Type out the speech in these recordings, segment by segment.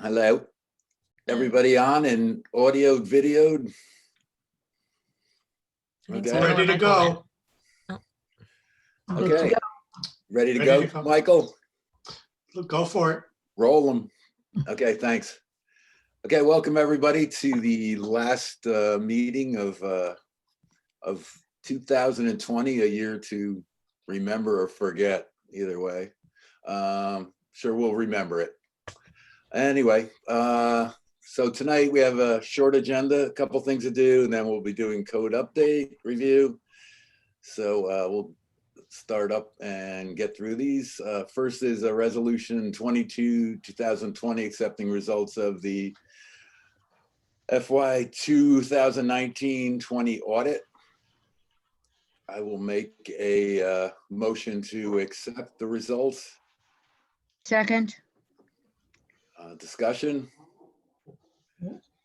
Hello, everybody on and audio, videoed. I think Okay. so. Ready to go. Okay, ready to Ready go, to go. Michael? Go for it. Roll them. Okay, thanks. Okay, welcome everybody to the last meeting of 2020, a year to remember or forget, either way. Sure, we'll remember it. Anyway, so tonight we have a short agenda, a couple things to do, and then we'll be doing code update review. So we'll start up and get through these. First is a resolution 22/2020 accepting results of the FY 2019-20 audit. I will make a motion to accept the results. Second, Discussion.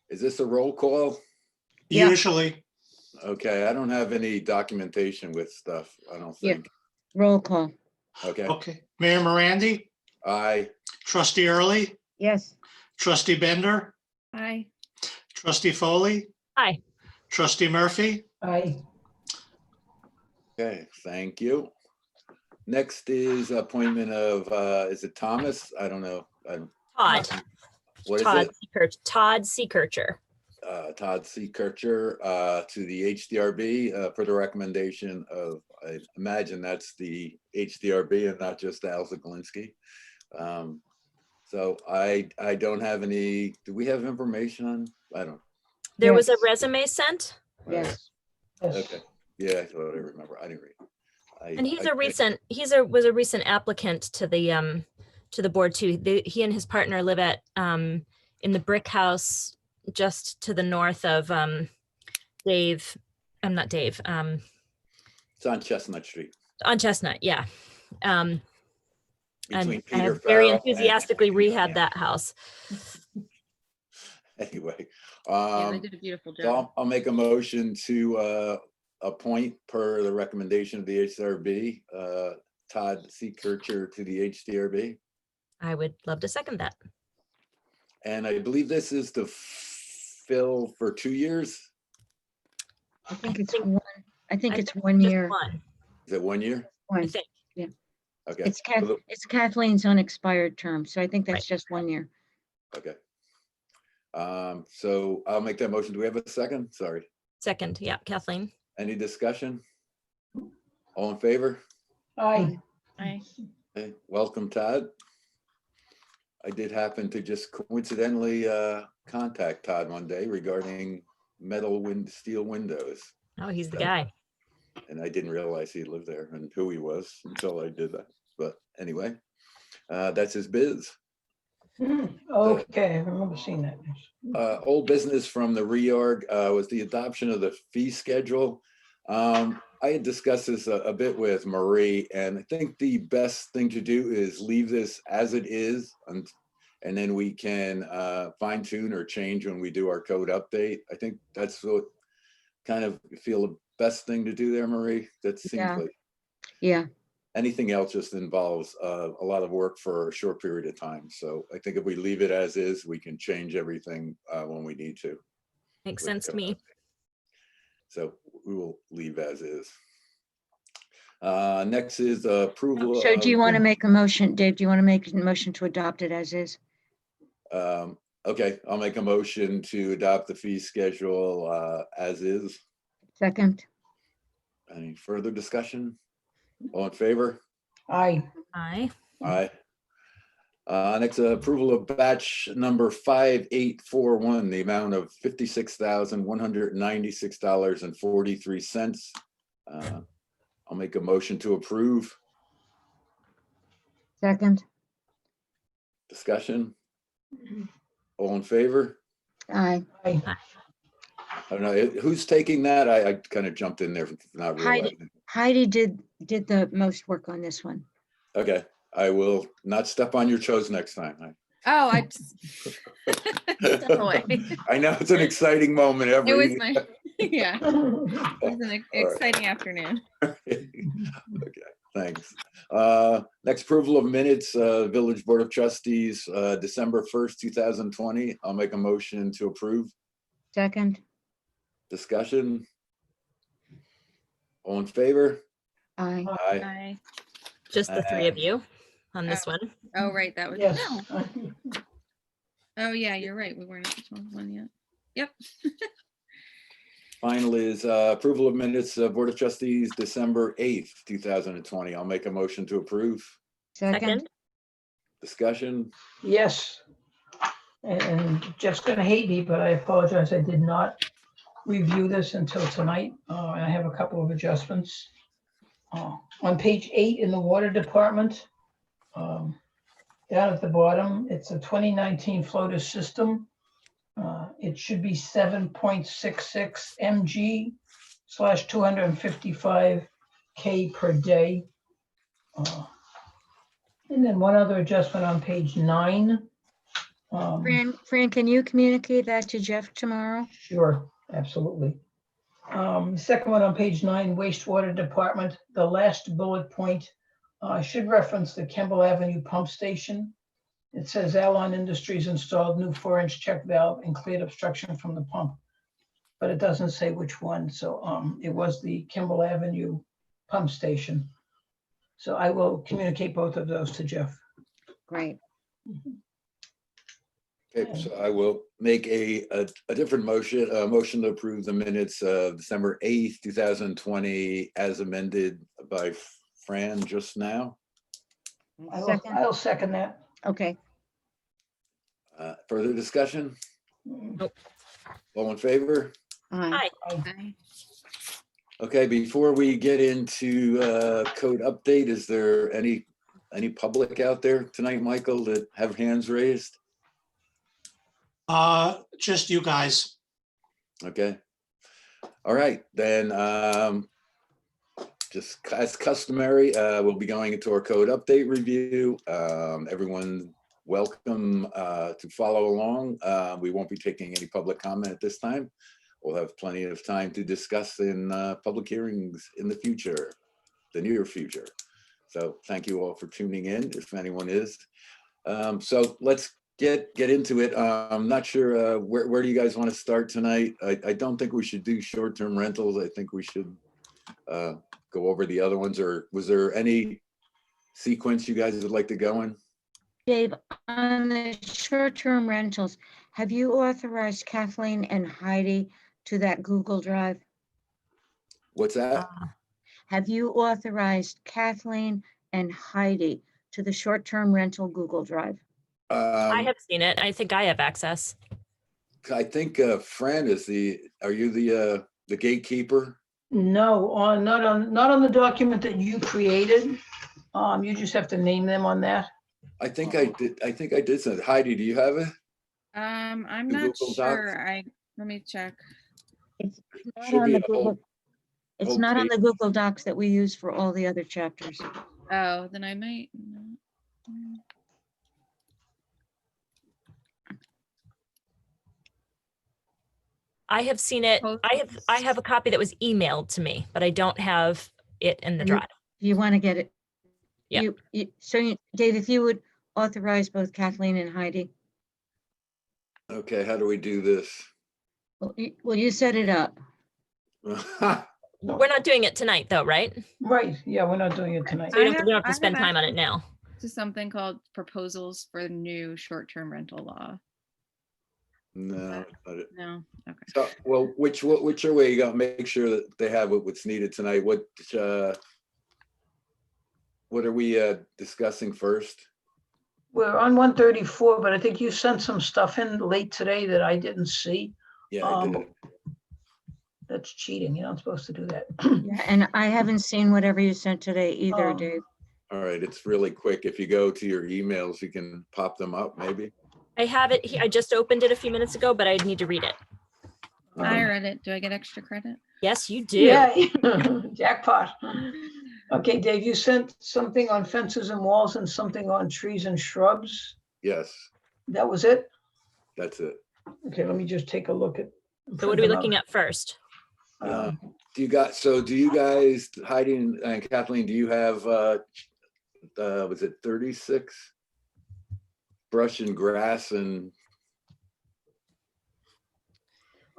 Is this a roll call? Yeah. Usually, Okay, I don't have any documentation with stuff, I don't Yeah. think. roll call. Okay, okay. Mayor Morandi, aye. Trustee Early, Yes. Trustee Bender, Aye. Trustee Foley, Aye. Trustee Murphy, Aye. Okay, thank you. Next is appointment of, is it Thomas? I don't know. Todd. What is Todd it? Todd Seekircher. Todd C. Kircher to the HDRB per the recommendation of, I imagine that's the HDRB and not just Al Zaglinski. So I don't have any, do we have information on? I don't. There was a Yes. resume sent, Yes. Okay, yeah, I thought I remember. I didn't read. and he's a recent was a recent applicant to the board too. He and his partner live at in the brick house just to the north of Dave. I'm not Dave. It's on Chestnut Street. On Chestnut, yeah. Between I Peter have very Farrell and- enthusiastically rehabbed that house. Anyway, Yeah, they did a beautiful so job. I'll make a motion to appoint per the recommendation of the HDRB, Todd C. Kircher to the HDRB. I would love to second that. And I believe this is to fill for 2 years. I think it's think- one, I think I it's think 1 just year. one, Is it 1 year? I One. think. Okay. It's So it's Kathleen's unexpired term, so I think that's Right. just 1 year. Okay. So I'll make that motion. Do we have a second? Sorry. Second, yeah, Kathleen. Any discussion? All in favor? Aye. Aye. Okay, welcome, Todd. I did happen to just coincidentally contact Todd one day regarding steel windows, Oh, he's the Yeah. guy. and I didn't realize he lived there and who he was until I did that. But anyway, that's his biz. Okay, I remember seeing that. Old business from the reorg was the adoption of the fee schedule. I had discussed this a bit with Marie, and I think the best thing to do is leave this as it is, and then we can fine tune or change when we do our code update. I think that's what kind of feel the best thing to do there, Marie. That seems Yeah. like Yeah, anything else just involves a lot of work for a short period of time. So I think if we leave it as is, we can change everything when we need to. Makes with sense to code me. update. So we will leave as is. Next is approval. so do you of- want to make a motion, Dave, do you want to make a motion to adopt it as is? Okay, I'll make a motion to adopt the fee schedule as is. Second, Any further discussion? All in favor? Aye, Aye. Aye. Next, approval of batch number 5841, the amount of $56,196.43. I'll make a motion to approve. second, Discussion? All in favor? aye. aye. I don't know, who's taking that? I kind of jumped in there, not Heidi. realizing. Heidi did the most work on this one. Okay, I will not step on your toes next time. Oh, I just. Step away. I know it's an exciting moment It was every. my, yeah, it was an right. exciting afternoon. Okay. Thanks. Next, approval of minutes, Village Board of Trustees, December 1st, 2020. I'll make a motion to approve. Second, Discussion? All in favor? aye. Aye. Aye. Just the three of you on this one. Oh, right, that was. Yes. no. Oh, yeah, you're right. We weren't at this one yet. Yep. Final is approval of minutes, Board of Trustees, December 8th, 2020. I'll make a motion to approve. Second, Second, Discussion? Yes. And Jeff's gonna hate me, but I apologize. I did not review this until tonight. And I have a couple of adjustments. On page 8 in the water department, down at the bottom, it's a 2019 floater system. It should be 7.66 mg / 255 K per day. And then one other adjustment on page 9. Fran, can you communicate that to Jeff tomorrow? Sure, absolutely. Second one on page 9, wastewater department, the last bullet point should reference the Kemble Avenue pump station. It says Alon Industries installed new 4-inch check valve and cleared obstruction from the pump. But it doesn't say which one, so it was the Kemble Avenue pump station. So I will communicate both of those to Jeff. Great. Okay, so I will make a different motion, a motion to approve the minutes of December 8th, 2020 as amended by Fran just now. Second, I'll second that. okay. Further discussion? Nope. All in favor? Aye. Aye. Okay, before we get into code update, is there any public out there tonight, Michael, that have hands raised? Just you guys. Okay. All right, then, just as customary, we'll be going into our code update review. Everyone welcome to follow along. We won't be taking any public comment at this time. We'll have plenty of time to discuss in public hearings in the future, the near future. So thank you all for tuning in, if anyone is. So let's get into it. I'm not sure where do you guys want to start tonight? I don't think we should do short-term rentals. I think we should go over the other ones, or was there any sequence you guys would like to go in? Dave, on the short-term rentals, have you authorized Kathleen and Heidi to that Google Drive? What's that? Have you authorized Kathleen and Heidi to the short-term rental Google Drive? I have seen it. I think I have access. I think Fran is are you the gatekeeper? No, not on the document that you created. You just have to name them on that. I think I did send it. Heidi, do you have it? I'm The not Google sure. Let me check. It's not Should on be the a Google. whole- It's whole not on page. the Google Docs that we use for all the other chapters. Oh, then I might. not. I have seen it. I have a copy that was emailed to me, but I don't have it in the You- drive. You want to get it? Yeah. Dave, if you would authorize both Kathleen and Heidi. Okay, how do we do this? Well, you set it up. We're not doing it tonight though, right? Right, yeah, we're not doing it tonight. So we I don't, we don't have I to spend time on it access now. To something called proposals for the new short-term rental law. No, that's not it. No, okay. So, well, whichever way you go, make sure that they have what's needed tonight. What are we discussing first? We're on 134, but I think you sent some stuff in late today that I didn't see. Yeah, I did. Um, That's cheating. You're not supposed to do that. Yeah, and I haven't seen whatever you sent today either, Oh. Dave. All right, it's really quick. If you go to your emails, you can pop them up maybe. I have it here. I just opened it a few minutes ago, but I need to read it. I read it. Do I get extra credit? Yes, you do. Yay. Jackpot. Okay, Dave, you sent something on fences and walls and something on trees and shrubs. Yes, That was it? that's it. Okay, let me just take a look at. So what are we looking at first? Do you guys, Heidi and Kathleen, do you have, was it 36? Brush and grass and,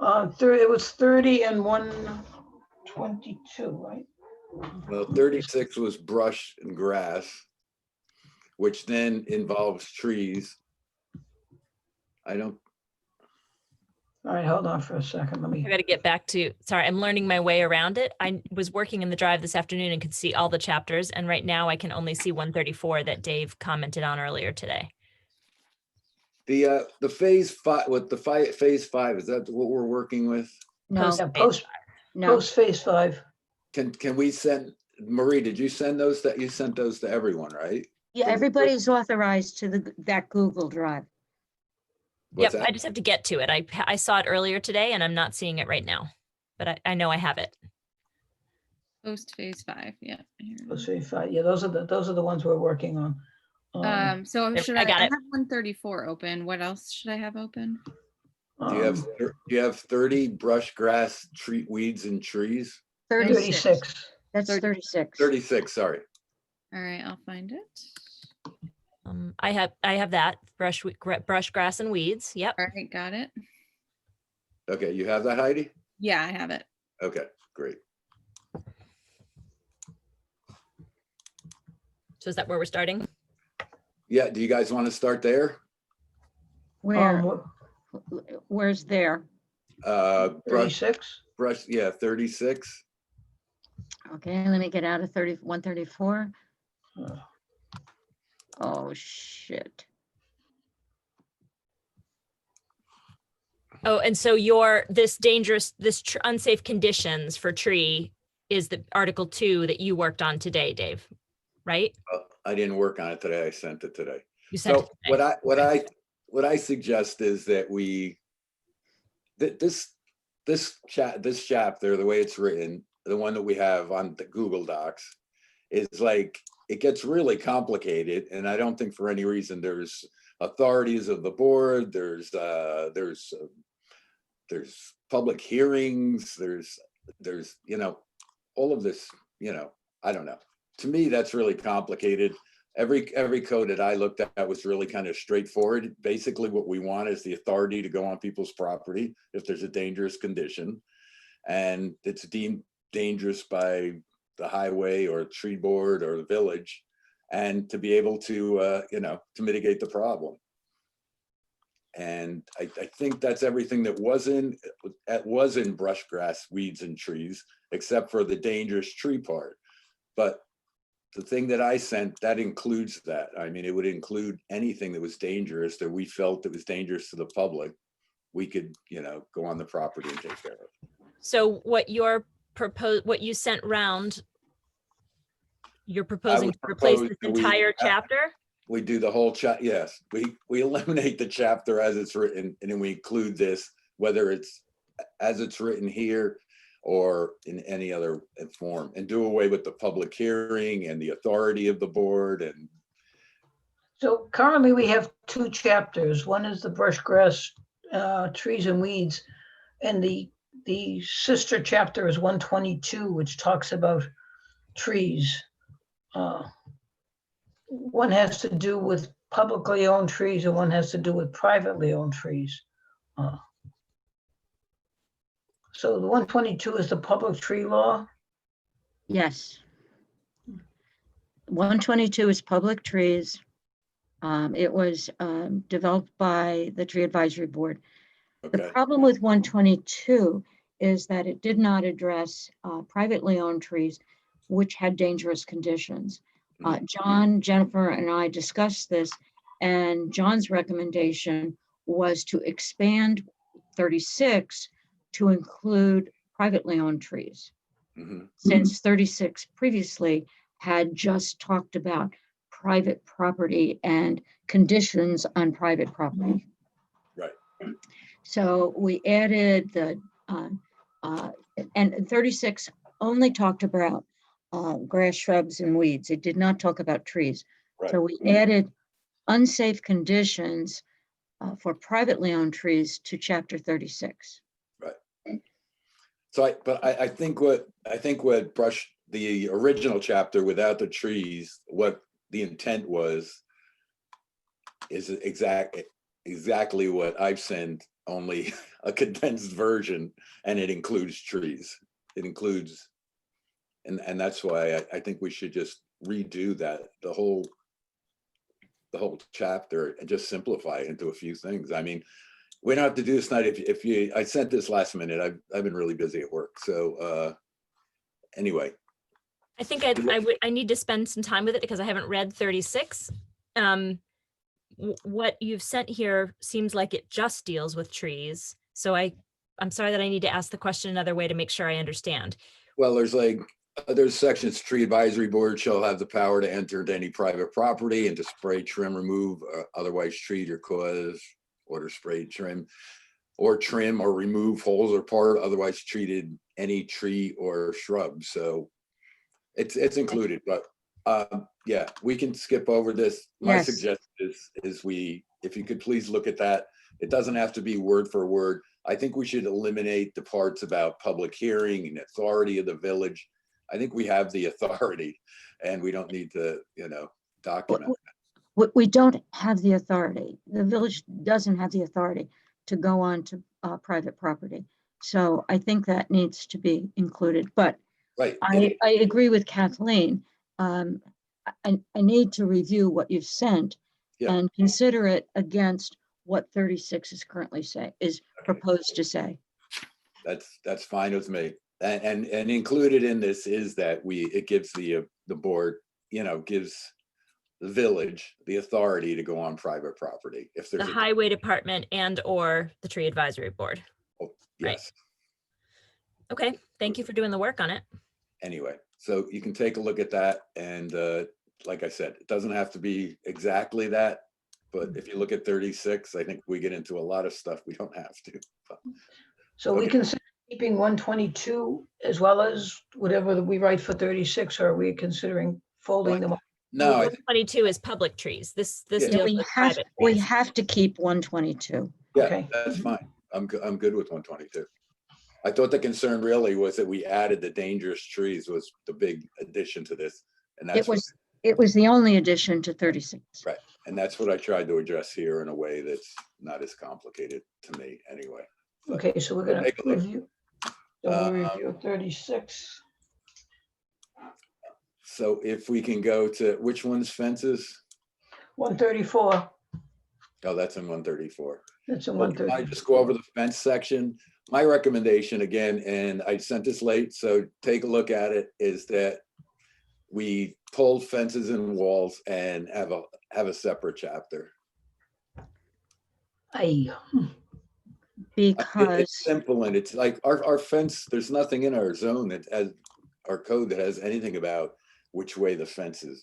It was 30 and 122, right? well, 36 was brush and grass, which then involves trees. I don't, All right, hold on for a second. Let I me, got to get back to, sorry, I'm learning my way around it. I was working in the drive this afternoon and could see all the chapters. And right now I can only see 134 that Dave commented on earlier today. the phase five, phase five, is that what we're working with? No, Post- yeah, post no, phase 5. Can we send, Marie, did you send those, that you sent those to everyone, right? yeah, everybody's authorized to that Google Drive. Yep, What's that? I just have to get to it. I saw it earlier today and I'm not seeing it right now, but I know I have it. Post phase 5, yeah. here it Post is. phase 5, yeah, those are the ones we're working on. So There- should I I got have it. 134 open? What else should I have open? Do you have 30 brush, grass, tree, weeds and trees? 36. 36. That's 30. 36. 36, sorry. All right, I'll find it. I have that brush, brush, grass and weeds. Yep. All right, got it. Okay, you have that, Heidi? Yeah, I have it. Okay, great. So is that where we're starting? Yeah, do you guys want to start there? Where, where's there? Brush, 36? yeah, 36. Okay, let me get out of 134. Uh, Oh, shit. Oh, and so this unsafe conditions for tree is the Article 2 that you worked on today, Dave, right? I didn't work on it today. I sent it today. You sent it So today. what I suggest is that this chapter, the way it's written, the one that we have on the Google Docs, is like, it gets really complicated. And I don't think for any reason there's authorities of the board, there's public hearings, there's, all of this, I don't know. To me, that's really complicated. Every code that I looked at was really kind of straightforward. Basically, what we want is the authority to go on people's property if there's a dangerous condition, and it's deemed dangerous by the highway or tree board or the village, and to be able to, to mitigate the problem. And I think that's everything that was in brush, grass, weeds, and trees, except for the dangerous tree part. But the thing that I sent, that includes that. I mean, it would include anything that was dangerous, that we felt that was dangerous to the public. We could, go on the property and take care of. So what you sent round, you're proposing to replace propose this that we- entire chapter? We do the whole yes, we eliminate the chapter as it's written, and then we include this, whether it's as it's written here or in any other form, and do away with the public hearing and the authority of the board. And So currently we have 2 chapters. One is the brush, grass, trees and weeds. And the sister chapter is 122, which talks about trees. One has to do with publicly owned trees and one has to do with privately owned trees. So the 122 is the public tree law. Yes. 122 is public trees. It was developed by the Tree Advisory Board. The okay, problem with 122 is that it did not address privately owned trees, which had dangerous conditions. John, Jennifer, and I discussed this, and John's recommendation was to expand 36 to include privately owned trees, mhm, since 36 previously had just talked about private property and conditions on private property. right, So we added and 36 only talked about grass, shrubs, and weeds. It did not talk about trees. right. So we added unsafe conditions for privately owned trees to chapter 36. So I think what Brush, the original chapter without the trees, what the intent was is exactly what I've sent, only a condensed version, and it includes trees. It includes, and that's why I think we should just redo that, the whole chapter, and just simplify it into a few things. I mean, we don't have to do this tonight. If you, I sent this last minute. I've been really busy at work. So anyway, I think I need to spend some time with it because I haven't read 36. What you've sent here seems like it just deals with trees. So I'm sorry that I need to ask the question another way to make sure I understand. well, there's sections, tree advisory board shall have the power to enter into any private property and to spray, trim, remove, otherwise treat or cause, or spray, trim, or remove holes or part otherwise treated any tree or shrub. So it's included, but yeah, we can skip over this. My Yes. suggestion is if you could please look at that. It doesn't have to be word for word. I think we should eliminate the parts about public hearing and authority of the village. I think we have the authority and we don't need to, document. We don't have the authority. The village doesn't have the authority to go on to private property. So I think that needs to be included, but Right. I agree with Kathleen. I need to review what you've sent Yeah. and consider it against what 36 is currently proposed to say. That's fine with me. And included in this is that it gives the board, gives the village the authority to go on private property if The there's highway department and or the tree advisory board. yes. Okay, thank you for doing the work on it. Anyway, so you can take a look at that, and like I said, it doesn't have to be exactly that, but if you look at 36, I think we get into a lot of stuff we don't have to. So we Okay. consider keeping 122 as well as whatever we write for 36, or are we considering folding them? No, I think, 22 is public trees. This Yeah. deals We with have, private we trees. have to keep 122. yeah, Okay. that's fine. I'm good with 122. I thought the concern really was that we added the dangerous trees was the big addition to this. And It was the only addition to 36. Right. And that's what I tried to address here in a way that's not as complicated to me anyway. Okay, so we're gonna Take a look. review. So we'll review 36. So if we can go to, which one's fences? 134, Oh, that's in 134. that's in Well, can I 130. just go over the fence section? My recommendation again, and I sent this late, so take a look at it, is that we pull fences and walls and have a separate chapter. Because It's simple, and it's like our fence, there's nothing in our zone that has, our code that has anything about which way the fence is.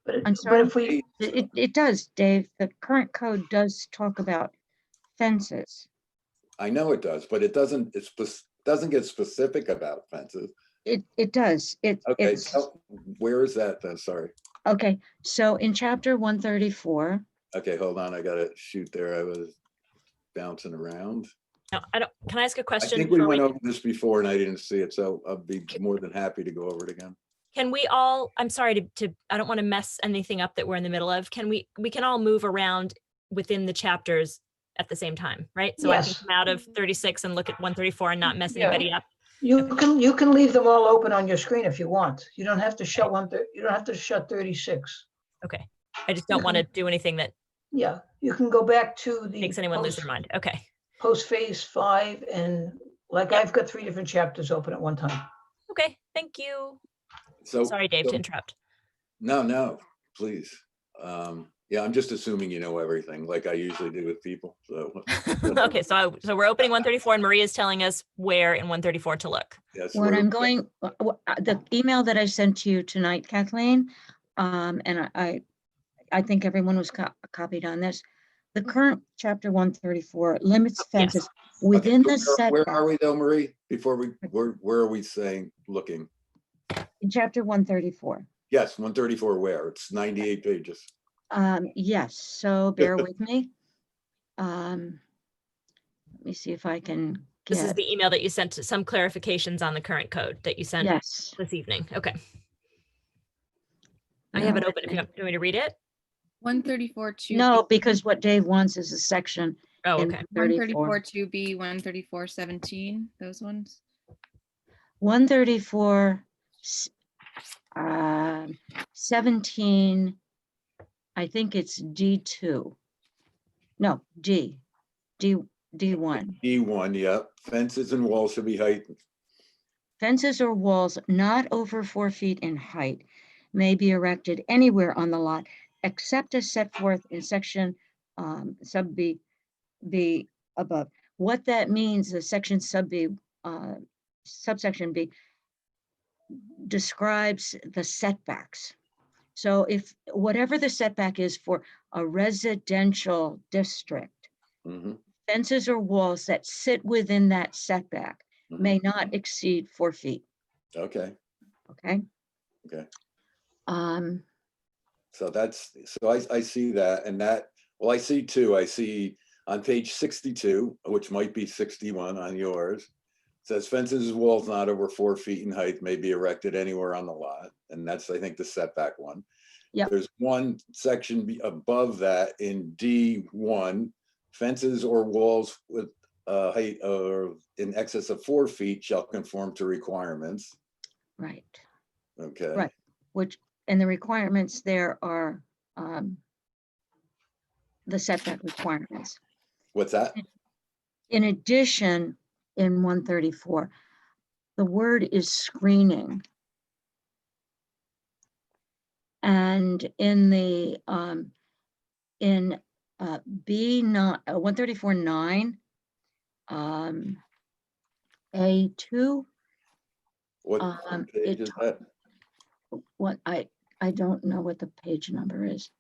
But I'm but sorry. if we, it does, Dave. The current code does talk about fences. I know it does, but it doesn't get specific about fences. It does. Okay, It's, so where is that then? Sorry. okay. So in chapter 134, Okay, hold on, I gotta shoot there. I was bouncing around. No, can I ask a I question? think we before went over this before and I didn't see it, so I'll be more than happy to go over it again. Can we all, I'm sorry I don't want to mess anything up that we're in the middle of. We can all move around within the chapters at the same time, right? So I can Yes. come out of 36 and look at 134 and not mess Yeah. anybody up. you can leave them all open on your screen if you want. You don't have to shut you don't have to shut 36. Okay. I just don't want to do anything that Yeah, you can go back to the makes anyone lose their mind. Okay. post phase 5, and like I've got 3 different chapters open at one time. Okay. Thank you. So. Sorry, Dave, so- to interrupt. No, please. Yeah, I'm just assuming you know everything like I usually do with people, so. Okay. So we're opening 134 and Maria's telling us where in 134 to look. Yes, what we're- I'm going, the email that I sent to you tonight, Kathleen, and I think everyone was copied on this. The current chapter 134 limits Yes. fences Okay, within so the where are setback. we though, Marie? Before where are we saying, looking? In chapter 134. Yes, 134 where? It's 98 pages. Yes, so bear with me. Let me see if I can This is get, the email that you sent to some clarifications on the current code that you sent yes. this evening. Okay. I have No, it open. If you want me to read it. 134 2. No, because what Dave wants is a section Oh, in okay. 34. 134 2B, 134 17. Those ones. 134, 17, I think it's D2. No, D, D1. E1, yep. Fences and walls should be heightened. Fences or walls not over 4 feet in height may be erected anywhere on the lot except as set forth in section sub B above. What that means, the section sub B, subsection B describes the setbacks. So if whatever the setback is for a residential district, Mhm, fences or walls that sit within that setback mhm. may not exceed 4 feet, Okay, okay? okay. Um, So I see that and that, well, I see two. I see on page 62, which might be 61 on yours. Says fences and walls not over 4 feet in height may be erected anywhere on the lot. And that's, I think, the setback one. Yep. There's one section above that in D1, fences or walls with height or in excess of 4 feet shall conform to requirements. right, Okay. Right. which, and the requirements there are the setback requirements. What's that? In addition, in 134, the word is screening. And in the, in B9, 134.9, A2, What page it is that? what I don't know what the page number is.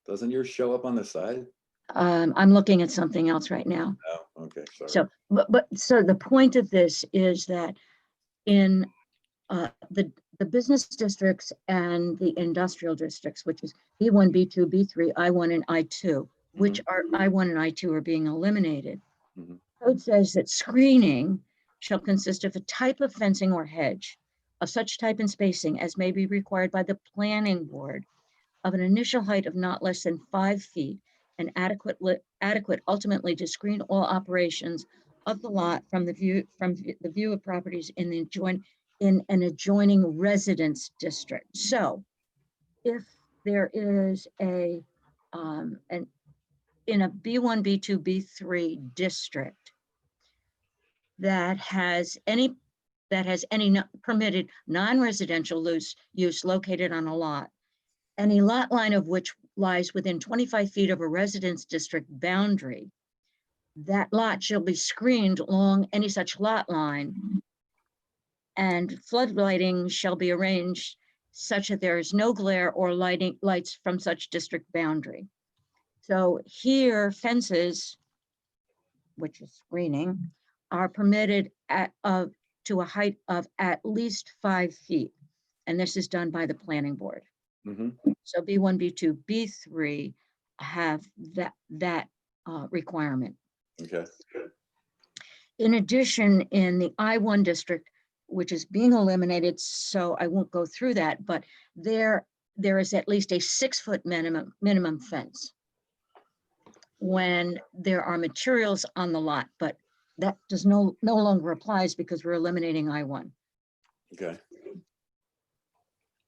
Doesn't yours show up on the side? I'm looking at something else right now. Oh, okay, sorry. So, so the point of this is that in the business districts and the industrial districts, which is B1, B2, B3, I1, and I2, which are I1 and I2 are being eliminated. Mhm. Code says that screening shall consist of a type of fencing or hedge of such type and spacing as may be required by the planning board of an initial height of not less than 5 feet and adequate ultimately to screen all operations of the lot from the view of properties in an adjoining residence district. So if there is in a B1, B2, B3 district that has any permitted non-residential use located on a lot, any lot line of which lies within 25 feet of a residence district boundary, that lot shall be screened along any such lot line, and flood lighting shall be arranged such that there is no glare or lights from such district boundary. So here, fences, which is screening, are permitted to a height of at least 5 feet. And this is done by the planning board. Mhm. So B1, B2, B3 have that requirement. Okay, In addition, in the I1 district, which is being eliminated, so I won't go through that, but there is at least a 6-foot minimum fence when there are materials on the lot, but that does no longer applies because we're eliminating I1. okay.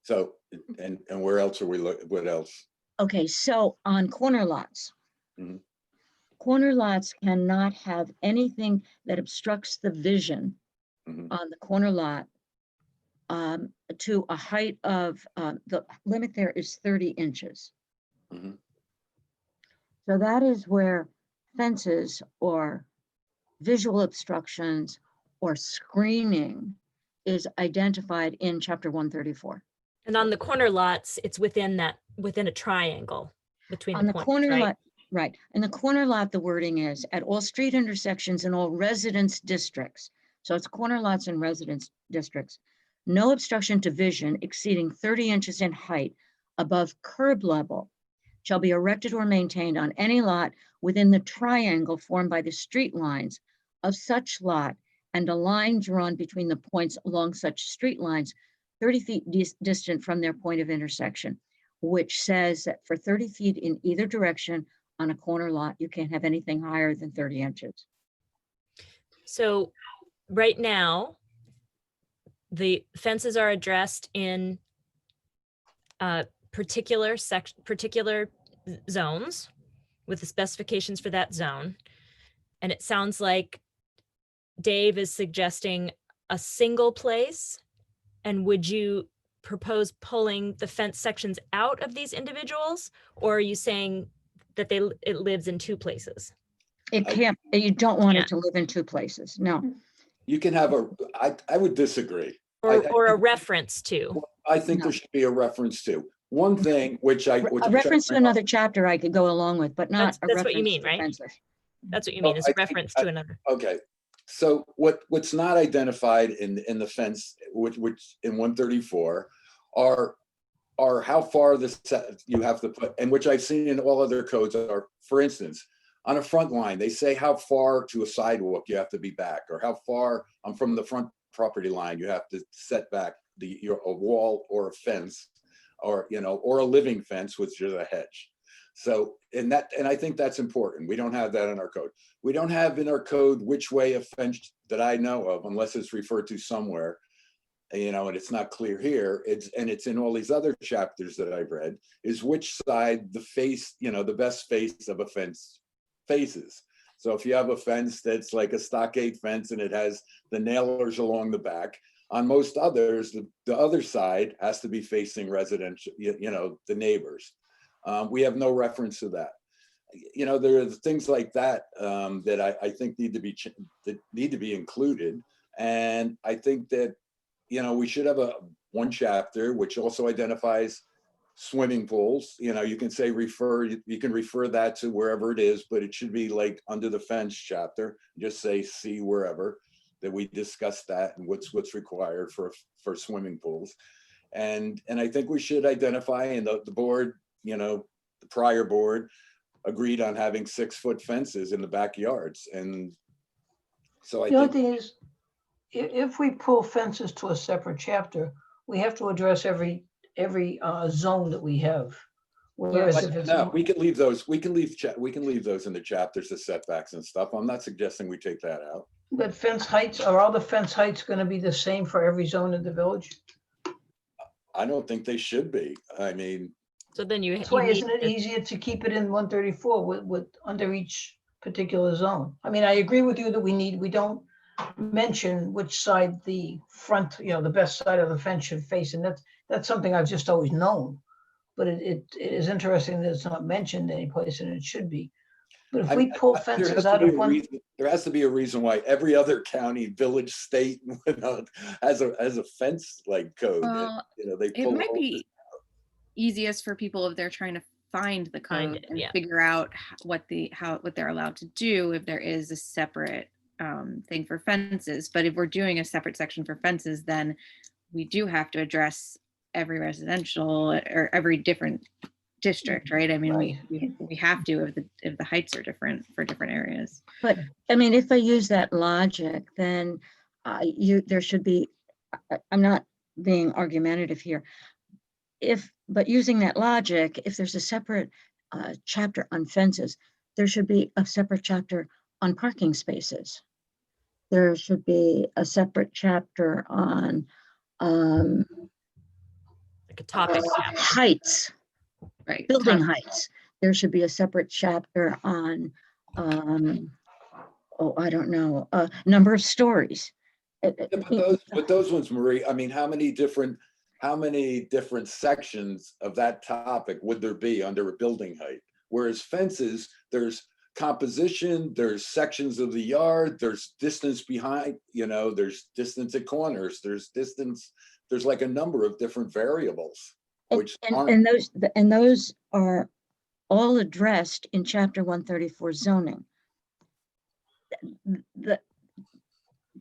So, and where else are we what else? Okay, so on corner lots, Mhm. corner lots cannot have anything that obstructs the vision Mhm. on the corner lot to a height of, the limit there is 30 inches. Mhm. So that is where fences or visual obstructions or screening is identified in chapter 134. And on the corner lots, it's within a triangle between On the the points, corner right? lot, right, in the corner lot, the wording is at all street intersections in all residence districts. So it's corner lots and residence districts. No obstruction to vision exceeding 30 inches in height above curb level shall be erected or maintained on any lot within the triangle formed by the street lines of such lot and a line drawn between the points along such street lines 30 feet distant from their point of intersection, which says that for 30 feet in either direction on a corner lot, you can't have anything higher than 30 inches. So right now, the fences are addressed in particular zones with the specifications for that zone. And it sounds like Dave is suggesting a single place. And would you propose pulling the fence sections out of these individuals? Or are you saying that it lives in two places? It can't, you don't want it to live in two places. No. You can have I would disagree. Or a reference to? I think No. there should be a reference to. One thing which I. A reference to another chapter I could go along with, but not a That's what you reference mean, to right? fences. That's what you Well, mean, is I a think reference to another. Okay, so what's not identified in the fence, which in 134 are how far you have to put, and which I've seen in all other codes are, for instance, on a front line, they say how far to a sidewalk you have to be back, or how far from the front property line you have to set back a wall or a fence, or or a living fence, which is a hedge. So, and I think that's important. We don't have that in our code. We don't have in our code which way a fence that I know of, unless it's referred to somewhere, and it's not clear here. It's in all these other chapters that I've read, is which side the face, the best face of a fence faces. So if you have a fence that's like a stockade fence and it has the nailers along the back, on most others, the other side has to be facing residential, the neighbors. We have no reference to that. There are things like that that I think need to be included. And I think that, we should have one chapter which also identifies swimming pools. You can say you can refer that to wherever it is, but it should be like under the fence chapter, just say see wherever, that we discussed that and what's required for swimming pools. And I think we should identify, and the board, the prior board agreed on having 6-foot fences in the backyards. And so The other thing is, if we pull fences to a separate chapter, we have to address every zone that we have. Whereas if it's. No, we can leave those in the chapters, the setbacks and stuff. I'm not suggesting we take that out. But fence heights, are all the fence heights going to be the same for every zone of the village? I don't think they should be. I mean, So then That's why isn't it easier to keep it in 134 with under each particular zone? I mean, I agree with you that we don't mention which side the front, the best side of the fence should face, and that's something I've just always known. But it is interesting that it's not mentioned anyplace, and it should be. But if we pull fences out of one, there has to be a reason why every other county, village, state has a fence like code. Well, They it pull might all be easiest for people if they're trying to find the Find code it, and yeah. figure out what they're allowed to do if there is a separate thing for fences. But if we're doing a separate section for fences, then we do have to address every residential or every different district, right? I mean, Right. we have to if the heights are different for different areas. I mean, if I use that logic, then there should be, I'm not being argumentative here. But using that logic, if there's a separate chapter on fences, there should be a separate chapter on parking spaces. There should be a separate chapter on like a topic. heights, Right. building heights. There should be a separate chapter on, I don't know, number of stories. But those ones, Marie, I mean, how many different sections of that topic would there be under a building height? Whereas fences, there's composition, there's sections of the yard, there's distance behind, there's distance at corners, there's like a number of different variables, which aren't. And those are all addressed in chapter 134 zoning.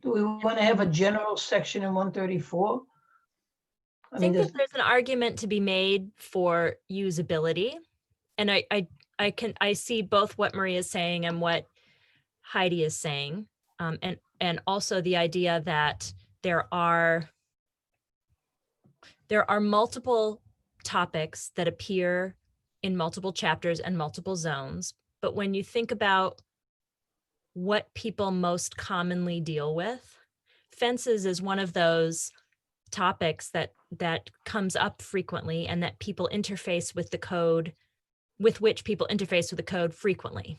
do we want to have a general section in 134? I think that there's an argument to be made for usability. And I see both what Maria is saying and what Heidi is saying. And also the idea that there are multiple topics that appear in multiple chapters and multiple zones. But when you think about what people most commonly deal with, fences is one of those topics that comes up frequently and that people interface with the code, with which people interface with the code frequently.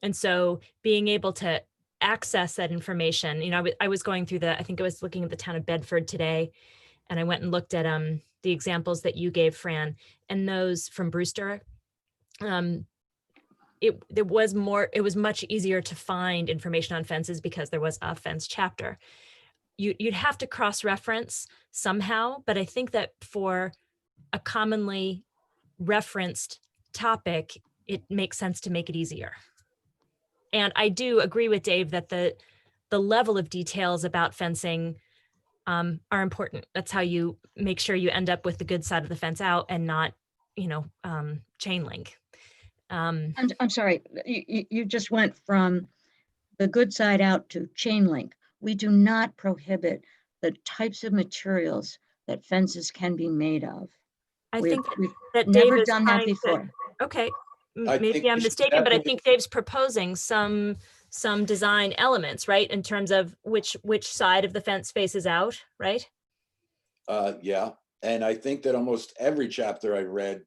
And so being able to access that information, you know, I was going through I think I was looking at the town of Bedford today, and I went and looked at the examples that you gave, Fran, and those from Brewster. It was much easier to find information on fences because there was a fence chapter. You'd have to cross-reference somehow, but I think that for a commonly referenced topic, it makes sense to make it easier. And I do agree with Dave that the level of details about fencing are important. That's how you make sure you end up with the good side of the fence out and not, chain link. I'm sorry, you just went from the good side out to chain link. We do not prohibit the types of materials that fences can be made of. I We've think that Dave never is done that trying to- before. Okay, I maybe think I'm we should mistaken, but I definitely- think Dave's proposing some design elements, right? In terms of which side of the fence faces out, right? Yeah, and I think that almost every chapter I read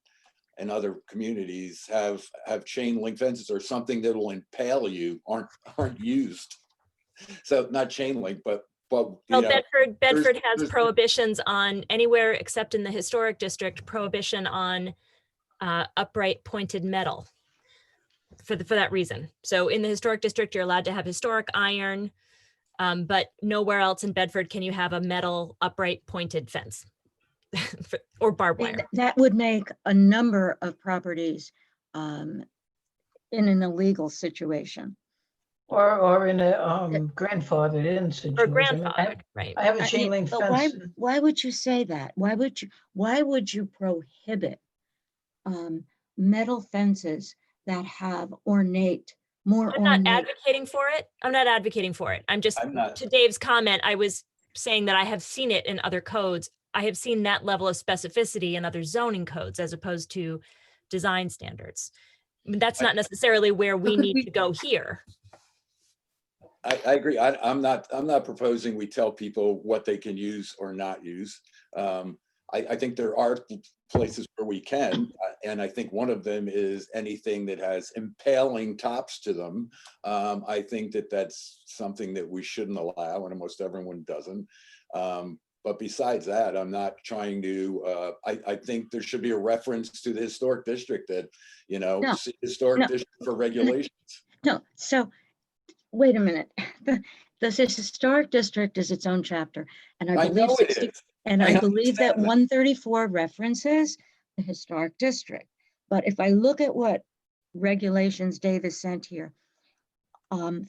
in other communities have chain link fences or something that will impale you aren't used. So not chain link, but Well, you know, Bedford has there's- prohibitions on anywhere except in the historic district, prohibition on upright pointed metal for that reason. So in the historic district, you're allowed to have historic iron, but nowhere else in Bedford can you have a metal upright pointed fence or barbed And wire. that would make a number of properties in an illegal situation. Or in a grandfathered in situation. Or I mean, grandfathered, right? I have a I chain mean, link but why, fence. why would you say that? Why would you prohibit metal fences that have more I'm not ornate? advocating for it. I'm not advocating for it. I'm just, I'm not. to Dave's comment, I was saying that I have seen it in other codes. I have seen that level of specificity in other zoning codes as opposed to design standards. I mean, that's not necessarily where we could need we- to go here. I agree. I'm not proposing we tell people what they can use or not use. I think there are places where we can, and I think one of them is anything that has impaling tops to them. I think that that's something that we shouldn't allow, and almost everyone doesn't. But besides that, I'm not trying to, I think there should be a reference to the historic district that, No, historic no. district for regulations. No, so, wait a minute. The historic district is its own chapter, and I I believe know it 60 is. and I I believe that understand that. 134 references the historic district. But if I look at what regulations Davis sent here,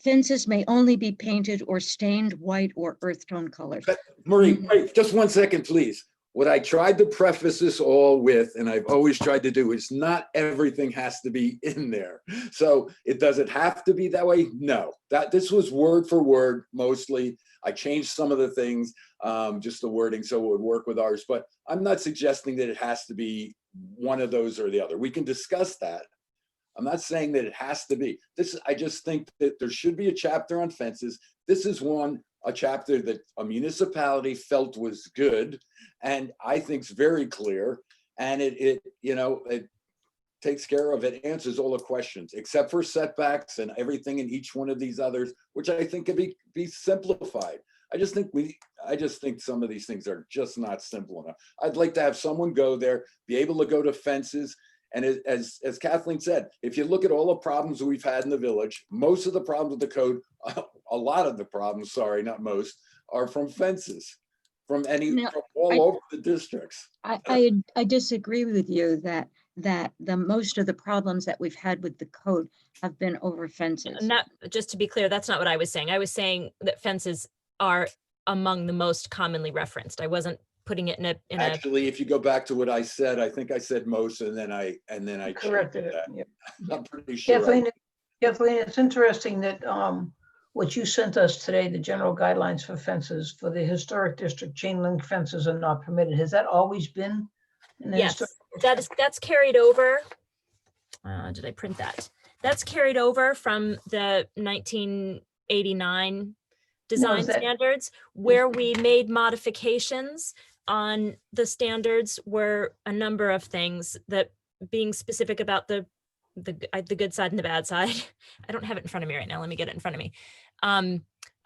fences may only be painted or stained white or earth tone colors. Marie, wait, just 1 second, please. What I tried to preface this all with, and I've always tried to do, is not everything has to be in there. So does it have to be that way? No. This was word for word mostly. I changed some of the things, just the wording so it would work with ours, but I'm not suggesting that it has to be one of those or the other. We can discuss that. I'm not saying that it has to be. I just think that there should be a chapter on fences. This is a chapter that a municipality felt was good, and I think is very clear. And it takes care of it, answers all the questions, except for setbacks and everything in each one of these others, which I think could be simplified. I just think some of these things are just not simple enough. I'd like to have someone go there, be able to go to fences. And as Kathleen said, if you look at all the problems we've had in the village, most of the problems with the code, a lot of the problems, sorry, not most, are from fences, from all over the districts. I disagree with you that the most of the problems that we've had with the code have been over fences. And that, just to be clear, that's not what I was saying. I was saying that fences are among the most commonly referenced. I wasn't putting it in a Actually, if you go back to what I said, I think I said most, and then I Corrected changed it. that. Yeah. I'm pretty sure. Kathleen, it's interesting that what you sent us today, the general guidelines for fences for the historic district, chain link fences are not permitted. Has that always been? in the Yes, historic that's carried over. Did I print that? That's carried over from the 1989 design that- standards, where we made modifications on the standards were a number of things that being specific about the good side and the bad side. I don't have it in front of me right now. Let me get it in front of me.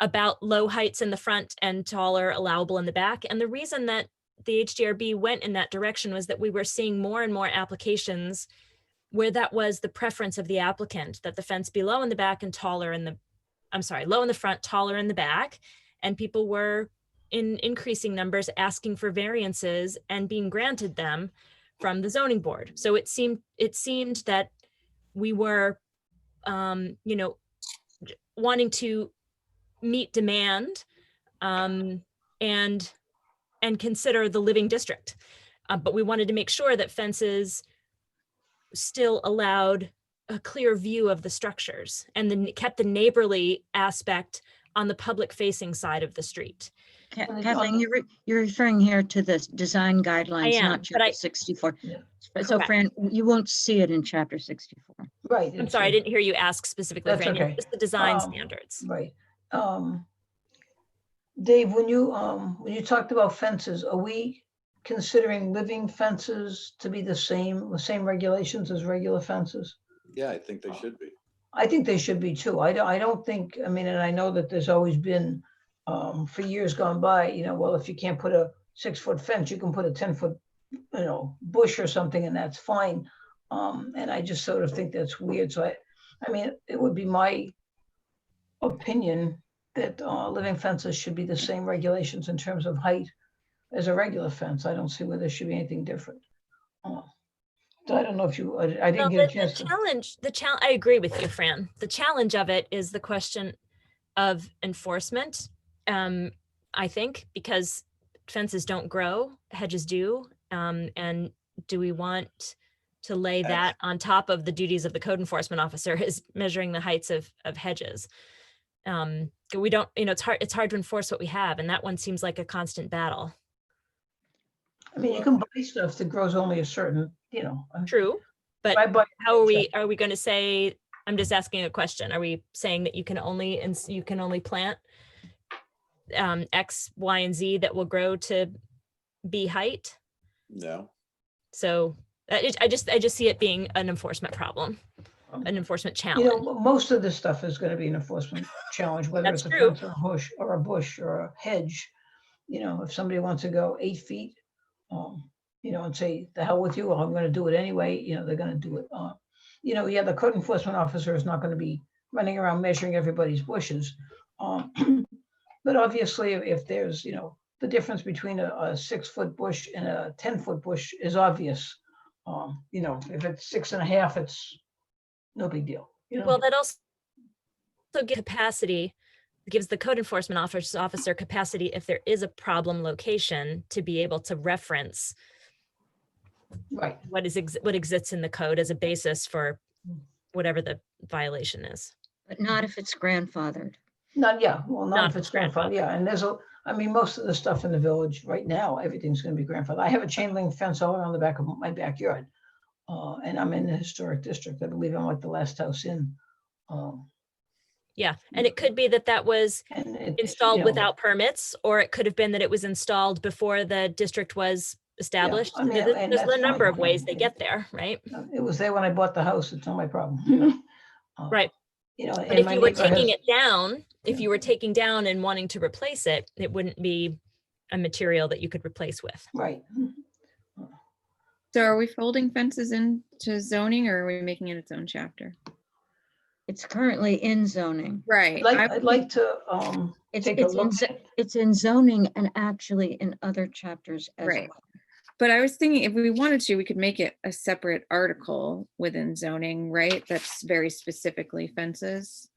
About low heights in the front and taller allowable in the back. And the reason that the HDRB went in that direction was that we were seeing more and more applications where that was the preference of the applicant, that the fence be low in the back and taller in the, low in the front, taller in the back. And people were in increasing numbers asking for variances and being granted them from the zoning board. So it seemed that we were, wanting to meet demand and consider the living district. But we wanted to make sure that fences still allowed a clear view of the structures and then kept the neighborly aspect on the public facing side of the street. Kathleen, you're referring here to the design guidelines, am, not but chapter 64. Yeah. So Correct. Fran, you won't see it in chapter 64. Right. I'm sorry, I didn't hear you ask specifically, That's Fran. Yeah, okay. just the design Um, standards. Right. Dave, when you talked about fences, are we considering living fences to be the same regulations as regular fences? Yeah, I think they should be. I think they should be too. I don't think, I mean, and I know that there's always been, for years gone by, well, if you can't put a 6-foot fence, you can put a 10-foot, bush or something, and that's fine. And I just sort of think that's weird. So I mean, it would be my opinion that living fences should be the same regulations in terms of height as a regular fence. I don't see where there should be anything different. So I don't know if you, I Well, didn't get a the chance to. challenge, I agree with you, Fran. The challenge of it is the question of enforcement. I think because fences don't grow, hedges do. And do we want to lay that on top of the duties of the code enforcement officer is measuring the heights of hedges? We don't, it's hard to enforce what we have. And that one seems like a constant battle. I mean, you can buy stuff that grows only a certain, True, but I buy- how are we going to say, I'm just asking a question. Are we saying that you can only plant X, Y, and Z that will grow to be height? No. So I just see it being an enforcement problem, an enforcement challenge. Most of this stuff is going to be an enforcement challenge, whether That's it's a true. fence or a bush or a hedge. If somebody wants to go 8 feet, and say, the hell with you, I'm going to do it anyway, they're going to do it. The code enforcement officer is not going to be running around measuring everybody's bushes. But obviously, if there's, the difference between a 6-foot bush and a 10-foot bush is obvious. If it's 6.5, it's no big deal. Well, that also gives the code enforcement officer capacity if there is a problem location to be able to reference Right. what exists in the code as a basis for whatever the violation is. But not if it's grandfathered. Not Not if it's grandfather, yeah, and most of the stuff in the village right now, everything's gonna be grandfathered. I have a chain link fence all around the back of my backyard. And I'm in the historic district. I believe I'm like the last house in. Yeah, and it could be that was And installed without permits, or it could have been that it was installed before the district was established. I mean, and There's that's a number fine. of ways they get there, right? It was there when I bought the house. It's not my problem. Right. But But if you were taking it down, if you were taking down and wanting to replace it, it wouldn't be a material that you could replace with. Right. So are we folding fences into zoning, or are we making it its own chapter? It's currently in zoning. Right. I'd like to It's, take a it's in, look. it's in zoning and actually in other chapters as Right. well. But I was thinking if we wanted to, we could make it a separate article within zoning, right? That's very specifically fences.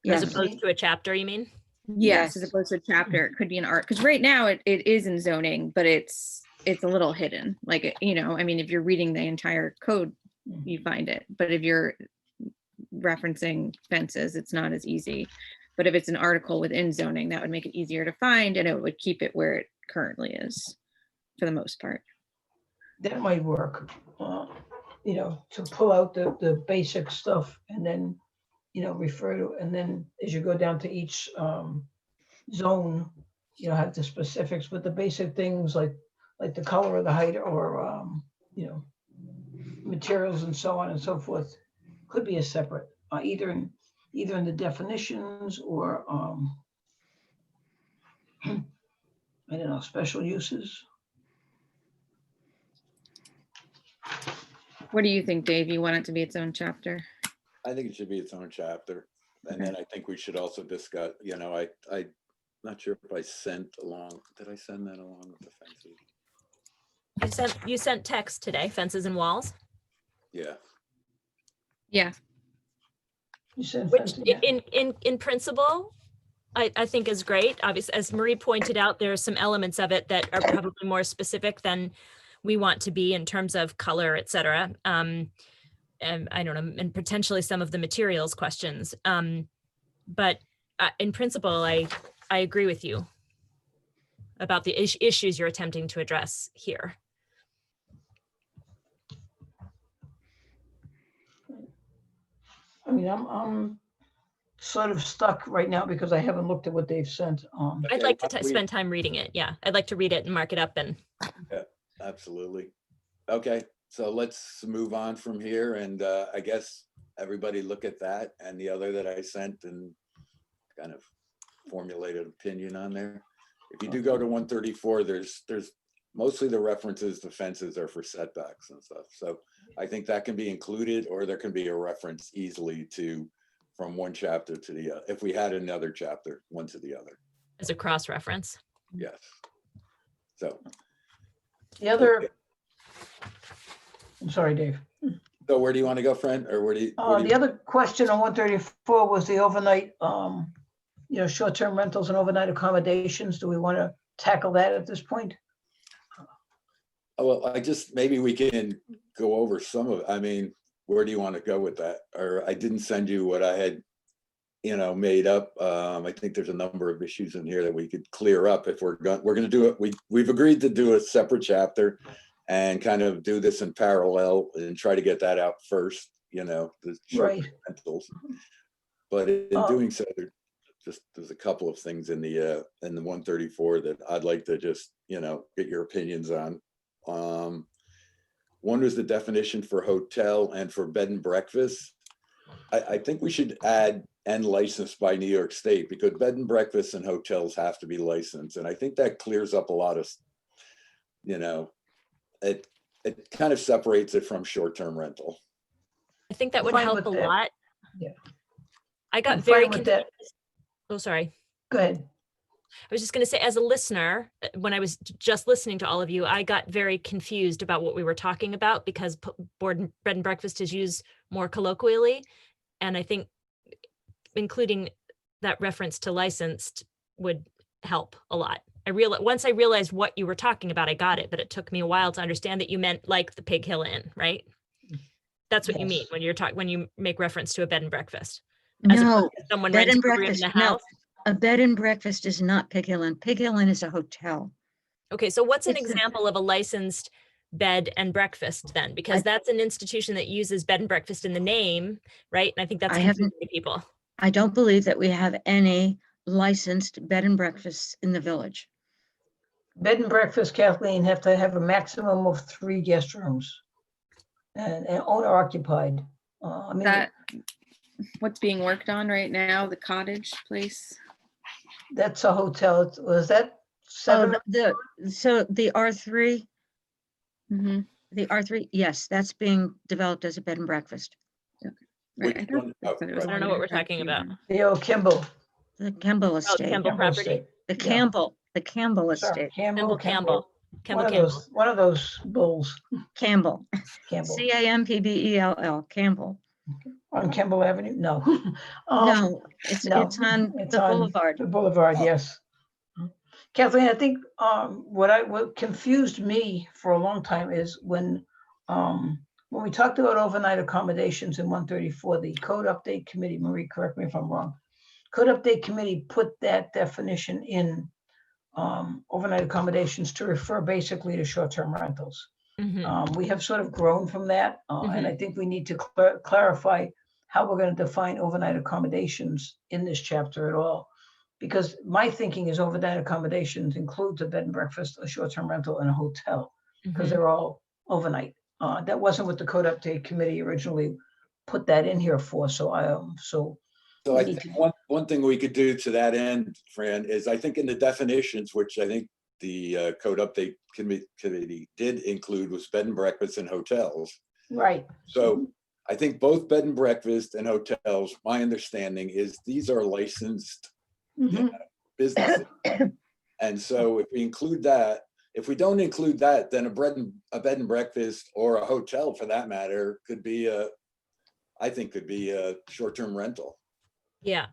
As Yes. opposed to a chapter, you mean? Yes, as Yes. opposed to a chapter, it could be an art, because right now it is in zoning, but it's a little hidden. Like, I mean, if you're reading the entire code, you find it. But if you're referencing fences, it's not as easy. But if it's an article within zoning, that would make it easier to find and it would keep it where it currently is for the most part. That might work, you know, to pull out the basic stuff and then, you know, refer to, and then as you go down to each zone, you know, have the specifics, but the basic things like the color of the height or, you know, materials and so on and so forth could be a separate, either in the definitions or, I don't know, special uses. What do you think, Dave? You want it to be its own chapter? I think it should be its own chapter. And then I think we should also discuss, you know, I not sure if I sent along, did I send that along with the fences? You sent text today, fences and walls, Yeah, Yeah, You said which fencing, yeah. in principle, I think is great. Obviously, as Marie pointed out, there are some elements of it that are probably more specific than we want to be in terms of color, et cetera. And I don't know, and potentially some of the materials questions. But in principle, I agree with you about the issues you're attempting to address here. I mean, I'm sort of stuck right now because I haven't looked at what they've sent. I'd Okay, like to why don't we- spend time reading it. Yeah, I'd like to read it and mark it up and absolutely. Okay, so let's move on from here, and I guess everybody look at that and the other that I sent and kind of formulate an opinion on there. If you do go to 134, there's mostly the references to fences are for setbacks and stuff. So I think that can be included, or there can be a reference easily to from one chapter to the other. If we had another chapter, one to the other, as a cross-reference. yes. So, The other, I'm sorry, Dave. so where do you want to go, friend? Or where do you? The other question on 134 was the overnight, you know, short-term rentals and overnight accommodations. Do we want to tackle that at this point? Oh, well, maybe we can go over some of, I mean, where do you want to go with that? Or I didn't send you what I had, you know, made up. I think there's a number of issues in here that we could clear up if we're going to do it. We've agreed to do a separate chapter and kind of do this in parallel and try to get that out first, you know, the short Right. rentals. But in Oh. doing so, there's a couple of things in the 134 that I'd like to just, you know, get your opinions on. One was the definition for hotel and for bed and breakfast. I think we should add and licensed by New York State, because bed and breakfast and hotels have to be licensed. And I think that clears up a lot of, you know, it kind of separates it from short-term rental. I think that would Fine help with a that. lot. Yeah. I got I'm very fine with that. confused. Oh, sorry. Go ahead. I was just going to say, as a listener, when I was just listening to all of you, I got very confused about what we were talking about because bed and breakfast is used more colloquially. And I think including that reference to licensed would help a lot. Once I realized what you were talking about, I got it, but it took me a while to understand that you meant like the Pig Hill Inn, right? That's what you mean Yes. when you make reference to a bed and breakfast. As No, opposed to someone bed and renting a room in breakfast, the no. house. A bed and breakfast is not Pig Hill Inn. Pig Hill Inn is a hotel. Okay, so what's an It's a- example of a licensed bed and breakfast then? Because that's an institution that uses bed and breakfast in the name, right? And I think that's I confusing haven't- to people. I don't believe that we have any licensed bed and breakfasts in the village. Bed and breakfast, Kathleen, have to have a maximum of 3 guest rooms and owner occupied. I mean, that what's being worked on right now, the cottage place. that's a hotel. Was that So 7? so the R3, Mhm. the R3, yes, that's being developed as a bed and breakfast. Right, I Which thought one? they said it was I don't know on what there. we're talking about. The old Kimball. The Campbell estate, Campbell property. estate. the yeah. Campbell Sorry, estate, Campbell. Campbell. One Campbell of Campbell. those, one of those bulls, Campbell, Campbell. Campbell, Campbell. On Campbell Avenue? No. No, it's no, on it's the on boulevard. The boulevard, Oh. yes. Kathleen, I think what confused me for a long time is when we talked about overnight accommodations in 134, the code update committee, Marie, correct me if I'm wrong, Code Update Committee put that definition in overnight accommodations to refer basically to short-term rentals. Mhm. We have sort of grown from that, and I think we need to clarify how we're going to define overnight accommodations in this chapter at all. Because my thinking is overnight accommodations includes a bed and breakfast, a short-term rental, and a hotel, because Mhm. they're all overnight. That wasn't what the Code Update Committee originally put that in here for, so So we I need think to- one thing we could do to that end, Fran, is I think in the definitions, which I think the Code Update Committee did include, was bed and breakfast and hotels. right, So I think both bed and breakfast and hotels, my understanding is these are licensed Mhm. businesses. And so if we include that, if we don't include that, then a bed and breakfast or a hotel for that matter could be I think could be a short-term rental. Yeah.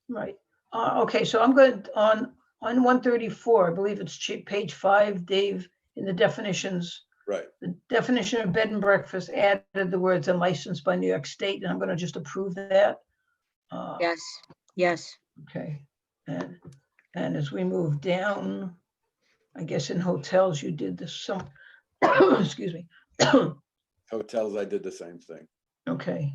right. Okay, so I'm good on 134, I believe it's page 5, Dave, in the definitions. Right. The definition of bed and breakfast added the words "and licensed by New York State," and I'm going to just approve that. Yes, yes. Okay, and as we move down, I guess in hotels you did this some, excuse me. Hotels, I did the same thing. Okay.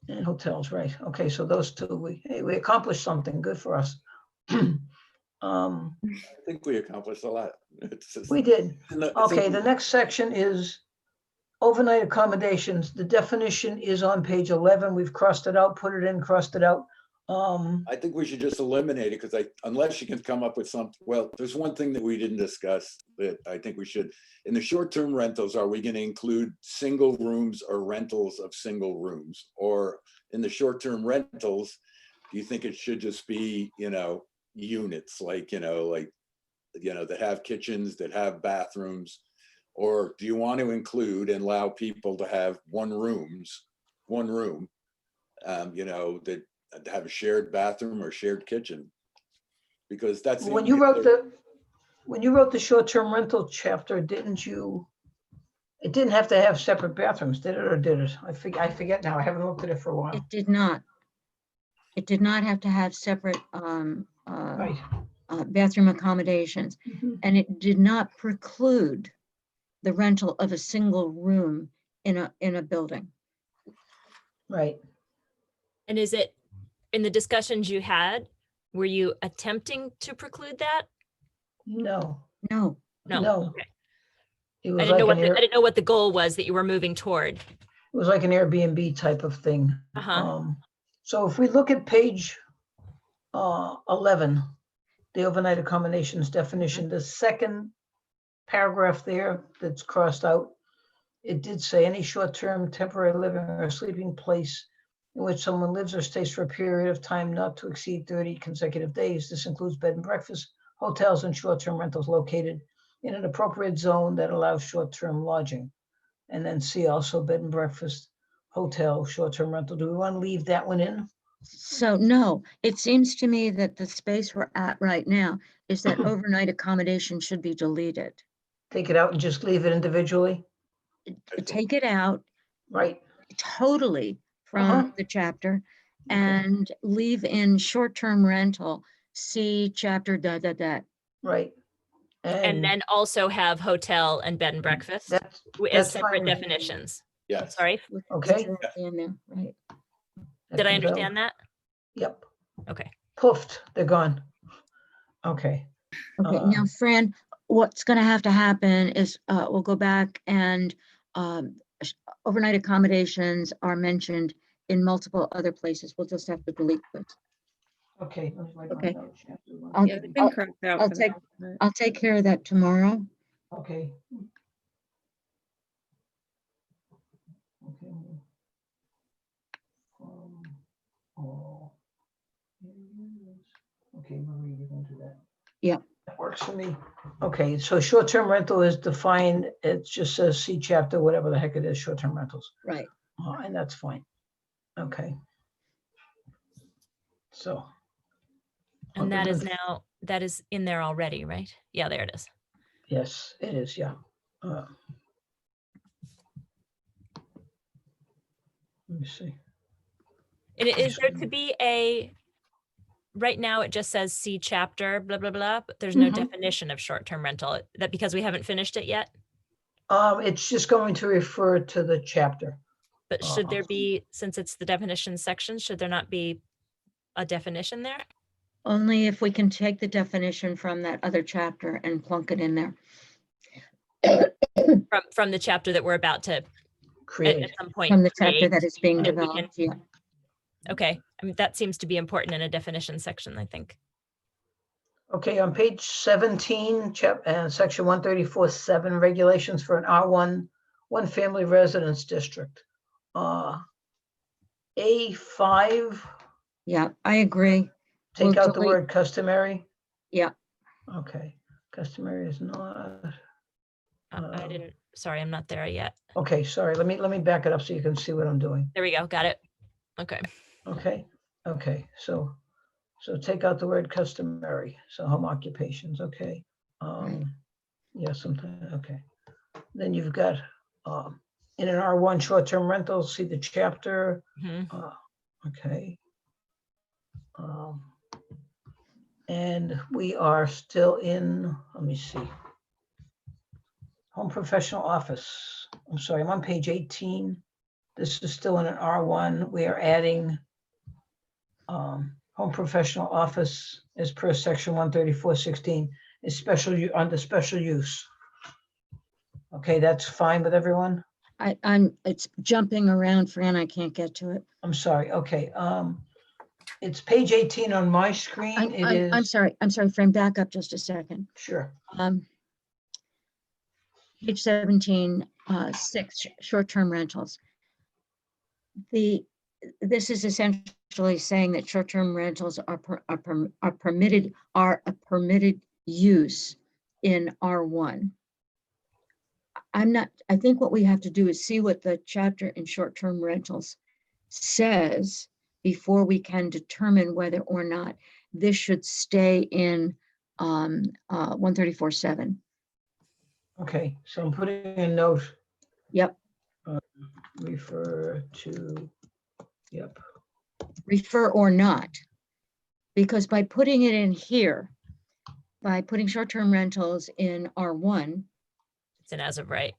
And hotels, right? Okay, so those two, hey, we accomplished something good for us. I think we accomplished a lot. It's just- We did. it's Okay, in- the next section is overnight accommodations. The definition is on page 11. We've crossed it out, put it in, crossed it out. I think we should just eliminate it because unless you can come up with some, well, there's one thing that we didn't discuss that I think we should. In the short-term rentals, are we going to include single rooms or rentals of single rooms? Or in the short-term rentals, do you think it should just be, units like, that have kitchens, that have bathrooms? Or do you want to include and allow people to have one room, that have a shared bathroom or shared kitchen? Because that's. when you wrote the short-term rental chapter, it didn't have to have separate bathrooms, did it, or did it? I forget now. I haven't looked at it for a while. It did not. It did not have to have separate Right. bathroom accommodations, Mhm. and it did not preclude the rental of a single room in a building. Right. And is it, in the discussions you had, were you attempting to preclude that? No, No, No. no. Okay. It I was didn't know like what an I didn't know what the goal was that you were moving toward. It was like an Airbnb type of thing. Uh-huh. So if we look at page 11, the overnight accommodations definition, the second paragraph there that's crossed out, it did say any short-term temporary living or sleeping place in which someone lives or stays for a period of time not to exceed 30 consecutive days. This includes bed and breakfast, hotels, and short-term rentals located in an appropriate zone that allows short-term lodging. And then see also bed and breakfast, hotel, short-term rental. Do we want to leave that one in? so no, it seems to me that the space we're at right now is that overnight accommodation should be deleted. Take it out and just leave it individually? Take it out Right, totally Uh-huh. from the chapter Okay. and leave in short-term rental, see chapter right. And then also have hotel and bed and breakfast That's, as that's fine separate with me. definitions. Yes. Sorry, with Okay. zero in there, right? did I comes out. understand that? Yep, Okay. poofed, they're gone. Okay, Okay, now Fran, what's gonna have to happen is, we'll go back and, overnight accommodations are mentioned in multiple other places. We'll just have to delete this. okay. let me write my Okay. notes. Chapter one. I'll- Yeah, they've been crossed out. I'll for the take- most part. I'll take care of that tomorrow. Okay. Okay. All areas. Okay, Marie, you're going to do that. Yeah. That works for me. Okay, so short-term rental is defined, it just says see chapter, whatever the heck it is, short-term rentals. Right. And that's fine. Okay. So. And that is good. now, that is in there already, right? Yeah, there it is. Yes, it is, yeah. Let me see. And is there to be a right now it just says see chapter, blah, blah, blah, but there's no Mhm. definition of short-term rental. That because we haven't finished it yet? It's just going to refer to the chapter. But should there Uh-uh. be, since it's the definition section, should there not be a definition there? Only if we can take the definition from that other chapter and plunk it in there. From the chapter that we're about to, at Create. some point. From the chapter create? that is being and if we developed, yeah. Okay, I mean, that seems to be important in a definition section, I think. Okay, on page 17, section 134.7, regulations for an R1, one-family residence district. A5, Yeah, I agree. take We'll out the delete- word customary. Yeah. Okay, customary is not. I didn't, sorry, I'm not there yet. Okay, sorry, let me back it up so you can see what I'm doing. There we go, got it. Okay, Okay, so take out the word customary, so home occupations, okay. Yeah, something, okay. Then you've got, in an R1 short-term rental, see the chapter, mhm. okay. And we are still in, let me see. Home professional office, I'm sorry, I'm on page 18. This is still in an R1, we are adding home professional office as per section 134.16 is under special use. Okay, that's fine with everyone? it's jumping around, Fran, I can't get to it. I'm sorry, okay. It's page 18 on my screen. It is. I'm sorry, Fran, back up just a second. Sure, Page 17, 6, short-term rentals. This is essentially saying that short-term rentals are a permitted use in R1. I think what we have to do is see what the chapter in short-term rentals says before we can determine whether or not this should stay in 134.7. okay, so I'm putting a note. Yep, Refer to, yep, refer or not. Because by putting it in here, by putting short-term rentals in R1, It's an as of right.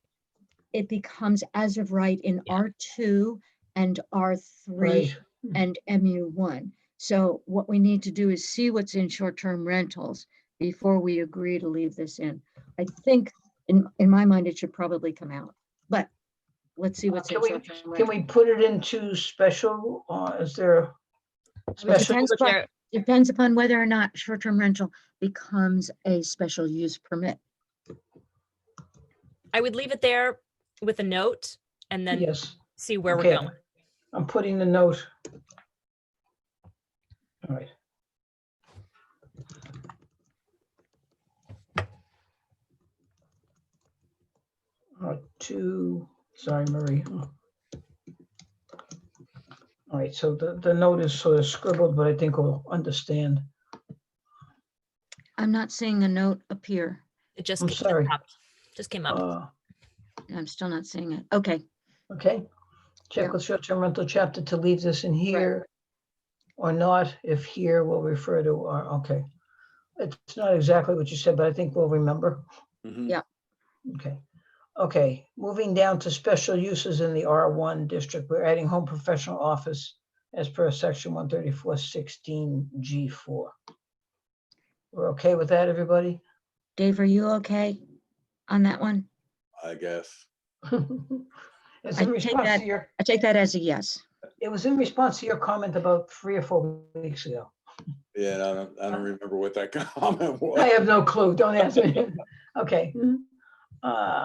it becomes as of right in Yeah. R2 and R3 right, and MU1. So what we need to do is see what's in short-term rentals before we agree to leave this in. I think in my mind, it should probably come out, but let's see what's in Can we- short-term can rentals. we put it into special, is there? It Special, depends upon whether or not short-term rental becomes a special use permit. I would leave it there with a note and then yes, see where we're okay, going. I'm putting the note. All right. Sorry, Marie. All right, so the note is sort of scribbled, but I think we'll understand. I'm not seeing a note appear. It just I'm came sorry. up. Just came up. I'm still not seeing it. Okay, Okay, check Yeah. with short-term rental chapter to leave this in here or not. If here, we'll refer to, okay. It's not exactly what you said, but I think we'll remember. Mhm. Yeah. Okay, moving down to special uses in the R1 district, we're adding home professional office as per section 134.16 G4. We're okay with that, everybody? Dave, are you okay on that one? I guess. It's I in take response that- to your, I take that as a yes. it was in response to your comment about 3 or 4 weeks ago. Yeah, and I don't remember what that comment I was. have no clue, don't ask me. Okay.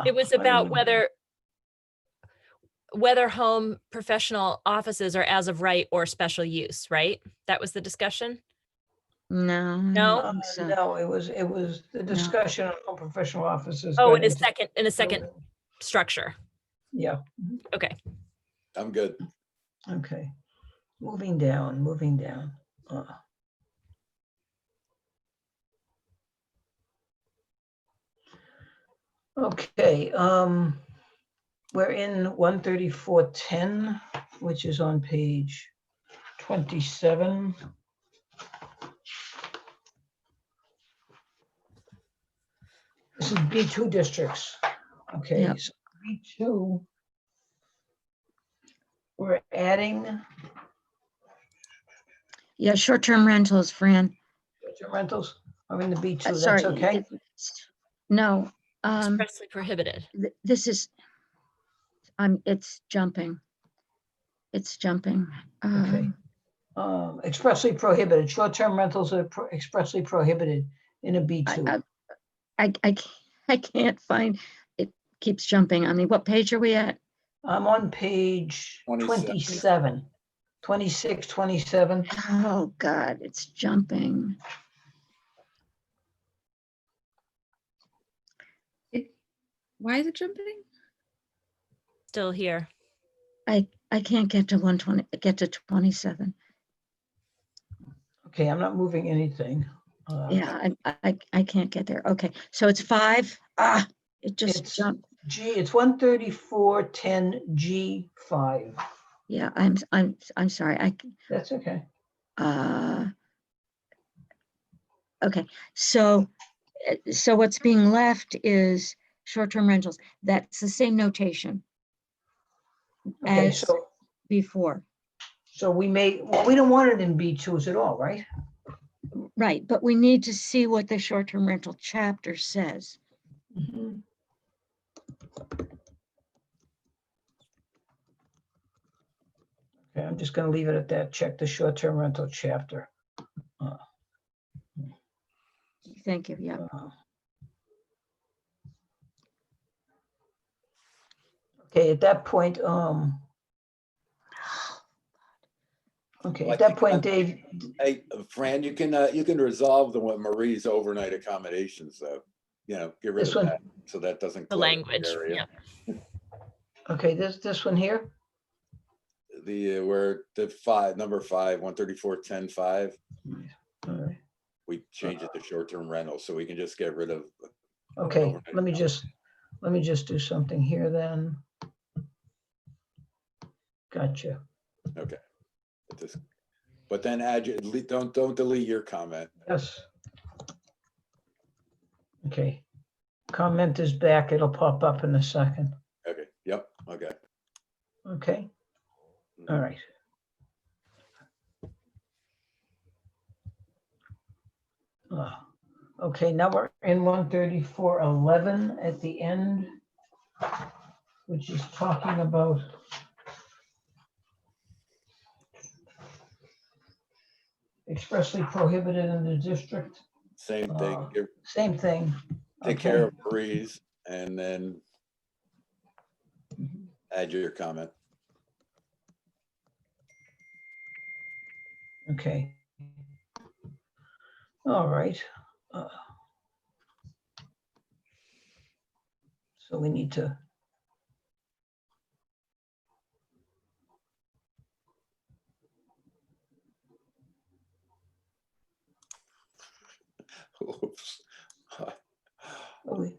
It was let about me- whether home professional offices are as of right or special use, right? That was the discussion? No. I No? don't think so. No, it was the discussion on professional offices. Oh, got in a into- second structure. Yeah, Okay. I'm good. okay. Moving down. Okay, we're in 134.10, which is on page 27. this is B2 districts. Okay, Yep. so B2. We're adding Yeah, short-term rentals, Fran. short-term rentals. I'm in the B2, that's Sorry. okay? No, Expressly prohibited. this is, it's jumping. It's jumping. Okay. Expressly prohibited, short-term rentals are expressly prohibited in a B2. I can't find, it keeps jumping on me. What page are we at? I'm on page 27. 26, 27. Oh, God, it's jumping. Why is it jumping? Still here. I can't get to 120, get to 27. Okay, I'm not moving anything. Yeah, I can't get there. Okay, so it's 5. It just It's- jumped. It's 13410 G5. Yeah, I'm sorry. That's okay. Okay, so what's being left is short-term rentals. That's the same notation Okay, as so before. we don't want it in B2s at all, right? Right, but we need to see what the short-term rental chapter says. Mhm. Okay, I'm just gonna leave it at that. Check the short-term rental chapter. Thank you, yeah. Okay, at that point, okay, Well, I at that think point, Dave, Hey, Fran, you can resolve the one Marie's overnight accommodations though. Get rid This of one? that, so that doesn't. The clutter language. area. Yep. okay, this one here, Where the number 5, 134.10.5, all right. we change it to short-term rental, so we can just get rid of. Okay, overnight let me just do something here then. Gotcha. Okay. But then don't delete your comment. Yes. Okay. Comment is back. It'll pop up in a second. Okay, yep, okay. Okay. All right. Okay, now we're in 134.11 at the end, which is talking about expressly prohibited in the district. Same thing. Same thing. Take Okay. care of Marie's and then add your comment. Okay. All right. So we need to. Oops. What did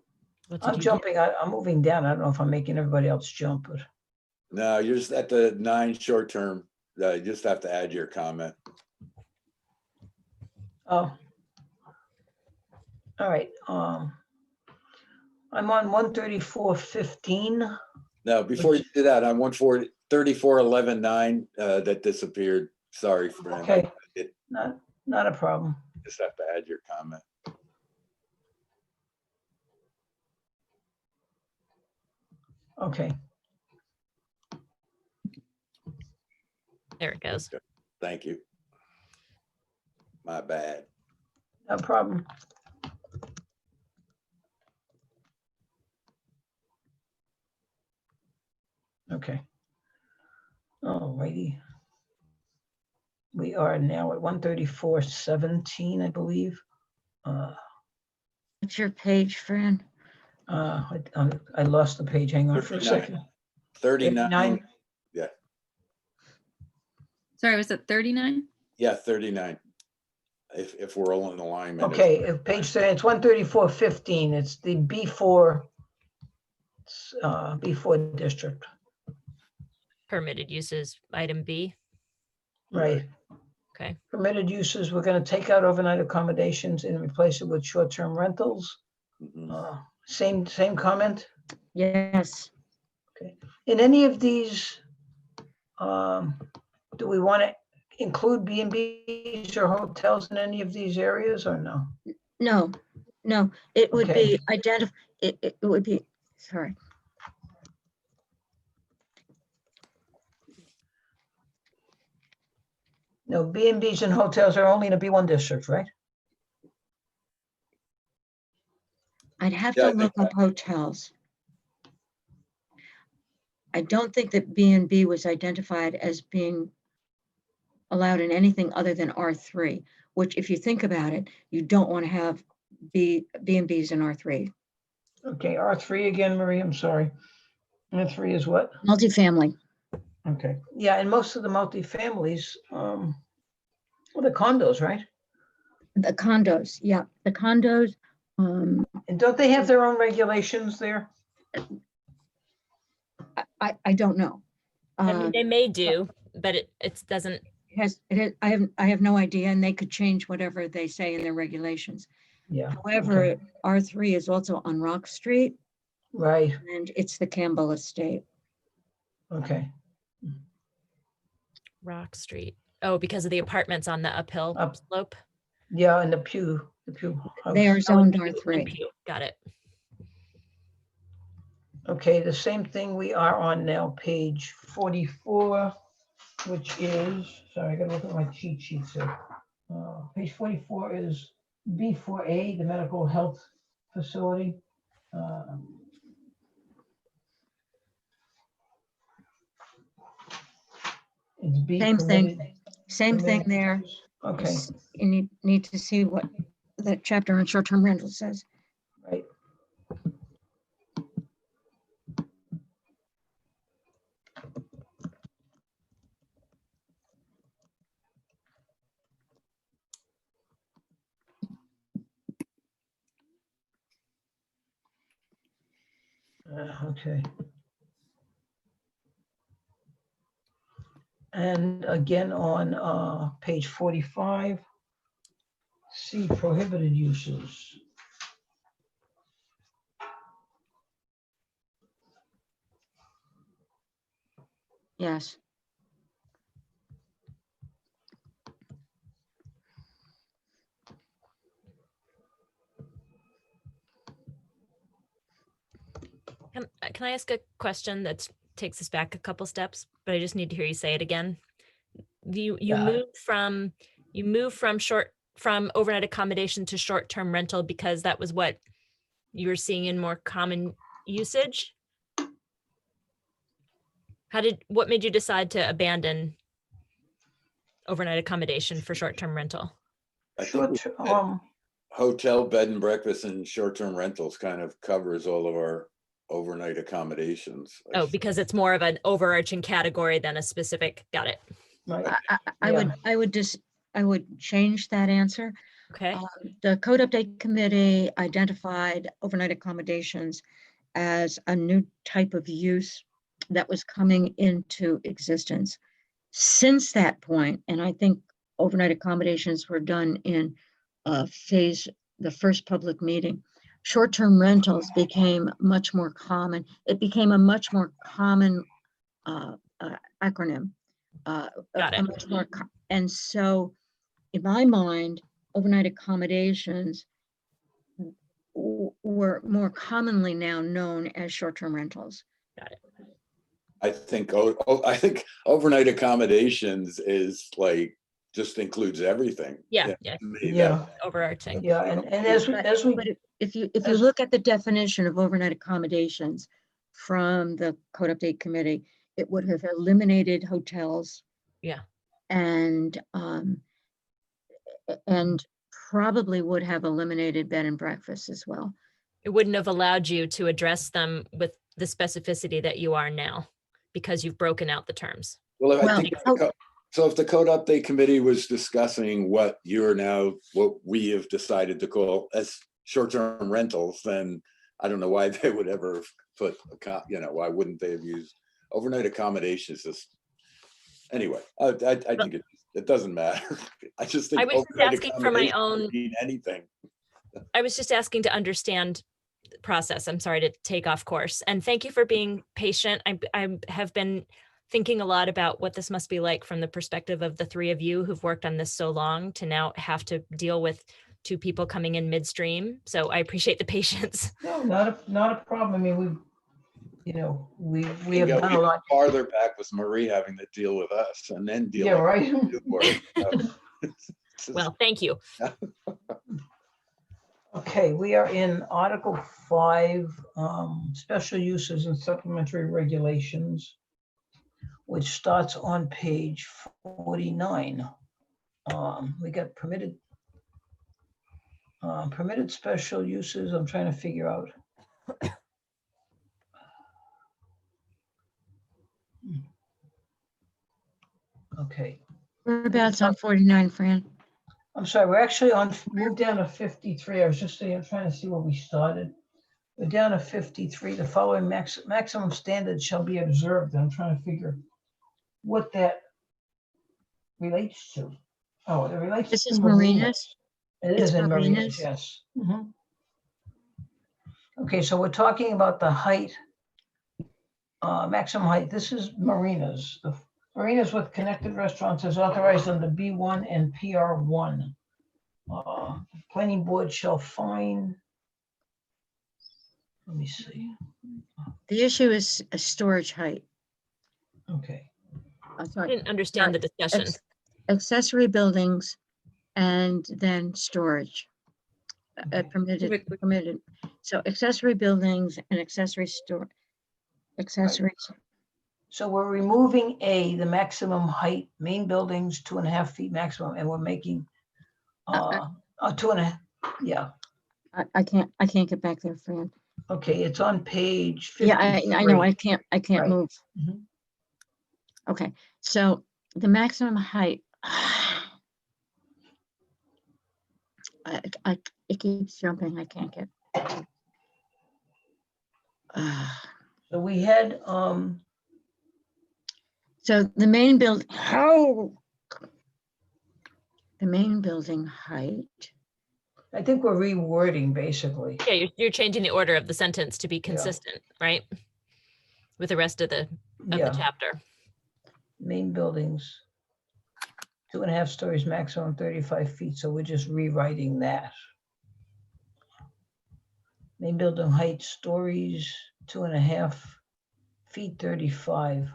I'm you do? jumping, I'm moving down. I don't know if I'm making everybody else jump, but No, you're just at the 9 short term. You just have to add your comment. oh. All right, I'm on 134.15. No, before you do that, on 134.11.9, that disappeared. Sorry, Fran. Okay, It- not a problem. Just have to add your comment. Okay, There it goes. Thank you. My bad. no problem. Okay. All righty. We are now at 134.17, I believe. What's your page, Fran? I lost the page. Hang on for a 39. second. 39. Sorry, was it 39? Yeah, 39. If we're all in alignment. Okay, page 30, it's 134.15. It's the B4 district, Permitted uses, item B. right? Okay. Permitted uses, we're gonna take out overnight accommodations and replace it with short-term rentals. Mhm. Same comment? Yes. In any of these, do we want to include B and Bs or hotels in any of these areas or no? No, no, it would Okay. be it would be, sorry. No, B and Bs and hotels are only in a B1 district, right? I'd have Yeah, to I think look up hotels. I don't think that B and B was identified as being allowed in anything other than R3, which if you think about it, you don't want to have B and Bs in R3. Okay, R3 again, Marie, I'm sorry. R3 is what? Multifamily, Okay, yeah, and most of the multifamilies, well, the condos, right? the condos, yeah, the condos. And don't they have their own regulations there? I don't know. I mean, they may do, but it doesn't, I have no idea, and they could change whatever they say in their regulations. Yeah. However, okay, R3 is also on Rock Street, Right, and it's the Campbell Estate. okay. Rock Street. Oh, because of the apartments on the uphill Up. slope. Yeah, and the Pew They are house. zoned Oh, and R3. Pew. Got it. Okay, the same thing we are on now, page 44, which is, sorry, I gotta look at my cheat sheets here. Page 44 is B4A, the medical health facility. It's B. Same thing. permitted- Same thing permitted there. use. Okay, You need to see what that chapter on short-term rental says. right. Okay. And again, on page 45, C, prohibited uses. Yes. Can I ask a question that takes us back a couple steps, but I just need to hear you say it again? You Yeah. move from overnight accommodation to short-term rental because that was what you were seeing in more common usage? What made you decide to abandon overnight accommodation for short-term rental? I think we Short, said hotel, bed and breakfast and short-term rentals kind of covers all of our overnight accommodations. Oh, because it's more of an overarching category than a specific, got it. right, I would change that answer. Okay, The code update committee identified overnight accommodations as a new type of use that was coming into existence. Since that point, and I think overnight accommodations were done in the first public meeting, short-term rentals became much more common. It became a much more common acronym. Got it. And so in my mind, overnight accommodations were more commonly now known as short-term rentals. I think overnight accommodations is like, just includes everything. Yeah, To me, that- yeah, overarching. yeah, and as we, But if you as- look at the definition of overnight accommodations from the code update committee, it would have eliminated hotels. Yeah. And probably would have eliminated bed and breakfast as well. It wouldn't have allowed you to address them with the specificity that you are now because you've broken out the terms. Well, I Well, think, so if the code update committee was discussing what we have decided to call as short-term rentals, then I don't know why they would ever put, why wouldn't they have used overnight accommodations? Anyway, I think it doesn't matter. I just think I was just overnight asking for my accommodation own- could mean anything. I was just asking to understand process. I'm sorry to take off course. And thank you for being patient. I have been thinking a lot about what this must be like from the perspective of the three of you who've worked on this so long to now have to deal with two people coming in midstream. So I appreciate the patience. No, not a problem. I mean, we We have go done a even lot. farther back with Marie having to deal with us and then Yeah, dealing right. with the board. So, Well, thank you. Okay, we are in Article 5, Special Uses and Supplementary Regulations, which starts on page 49. We got permitted special uses. I'm trying to figure out. Okay, Whereabouts on 49, Fran? I'm sorry, we're actually moved down to 53. I was just saying, I'm trying to see where we started. We're down to 53. The following maximum standards shall be observed. I'm trying to figure what that relates to. Oh, it relates This to is marinas? It It's is in marinas, marinas? yes. Mhm. Okay, so we're talking about the height, maximum height. This is marinas. The marinas with connected restaurants is authorized under B1 and PR1. Planning board shall find. Let me see. The issue is a storage height. Okay, I I thought didn't understand the discussion. accessory buildings and then storage. Okay. Permitted. So accessory buildings and accessories. so we're removing the maximum height, main buildings, 2.5 feet maximum, and we're making 2.5, yeah. I can't get back there, Fran. Okay, it's on page 53. Yeah, I know, I can't Right. move. Mhm. Okay, so the maximum height. It keeps jumping, I can't get. So we had, So the main build, the main building height, I think we're rewording basically. Yeah, you're changing the order of the sentence to be consistent, right? With the rest of the Yeah, chapter. main buildings, 2.5 stories, maximum 35 feet. So we're just rewriting that. Main building height, stories, 2.5 feet, 35.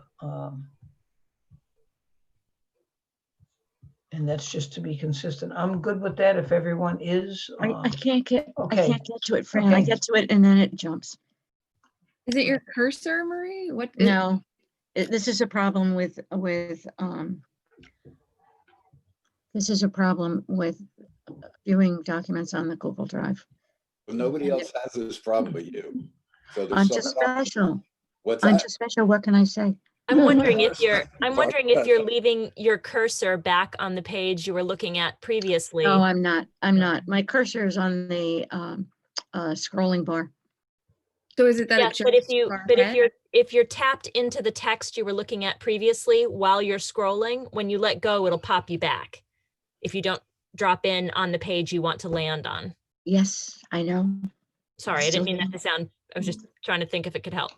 And that's just to be consistent. I'm good with that if everyone is. I can't get, I okay. can't get to it, Fran. I Okay. get to it and then it jumps. Is it your cursor, Marie? What? No, this is a problem with, this is a problem with viewing documents on the Google Drive. But nobody else has this problem but you. So there's I'm some just problem. special. What's I'm that? just special. What can I say? I'm wondering if Sorry. you're leaving your cursor back on the page you were looking at previously. No, I'm not. My cursor is on the scrolling bar. So is it that? Yes, it but jumps if you're tapped into the text you were looking at previously while you're scrolling, when you let go, it'll pop you back. If you don't drop in on the page you want to land on. Yes, I know. Sorry, I Still didn't mean that do. to sound, I was just trying to think if it could help.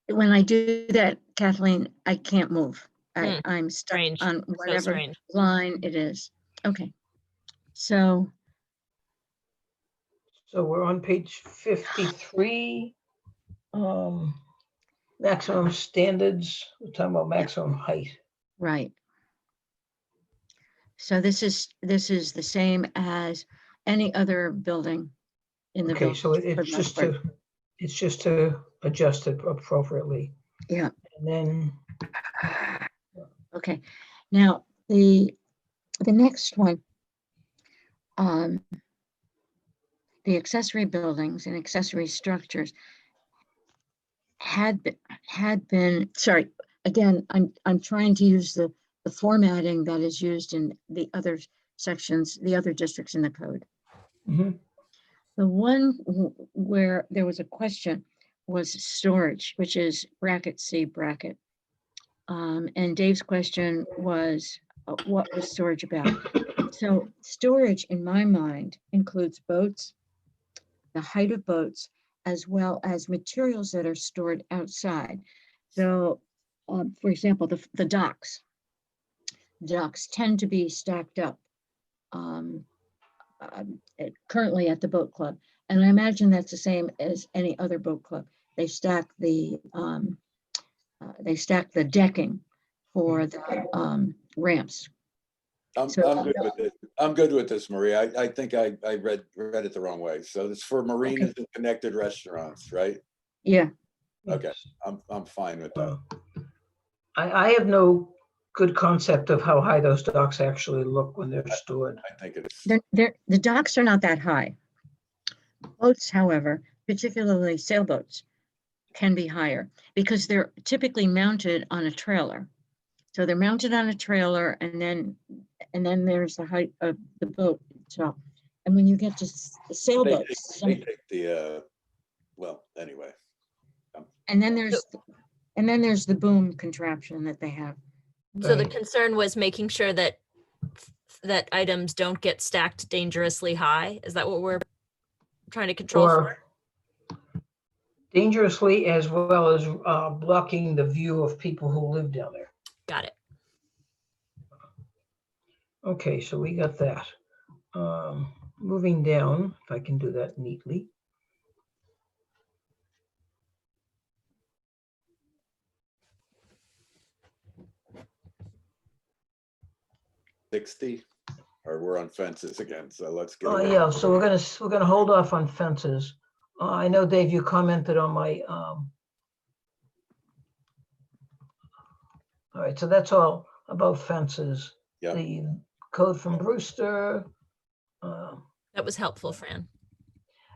When I do that, Kathleen, I can't move. I'm stuck Strange. on So whatever strange. line it is. Okay. So So we're on page 53. Maximum standards, we're talking about maximum height. right. So this is the same as any other building in the Okay, village. so for the most part. it's just to adjust it appropriately. Yeah. And then, Okay. Now the next one, the accessory buildings and accessory structures had been, sorry, again, I'm trying to use the formatting that is used in the other sections, the other districts in the code. mhm, The one where there was a question was storage, which is bracket C bracket. And Dave's question was, what was storage about? So storage in my mind includes boats, the height of boats, as well as materials that are stored outside. So, for example, the docks. Docks tend to be stacked up currently at the boat club. And I imagine that's the same as any other boat club. They stack the decking for the ramps. I'm So- good with it. I'm good with this, Marie. I think I read it the wrong way. So it's for marinas and connected restaurants, right? Yeah, Okay. I'm fine with that. I have no good concept of how high those docks actually look when they're stored. I think it's, the docks are not that high. Boats, however, particularly sailboats, can be higher because they're typically mounted on a trailer. So they're mounted on a trailer, and then there's the height of the boat itself. And when you get to sailboats, they take the, well, anyway. and then there's the boom contraption that they have. So the Right. concern was making sure that items don't get stacked dangerously high. Is that what we're trying to control for? Or dangerously, as well as blocking the view of people who live down there. Got it. Okay, so we got that. Moving down, if I can do that neatly. $60, or we're on fences again, so let's get. Oh, away. yeah, so we're gonna hold off on fences. I know, Dave, you commented on my, all right, so that's all about fences. Yeah. The code from Brewster. That was helpful, Fran.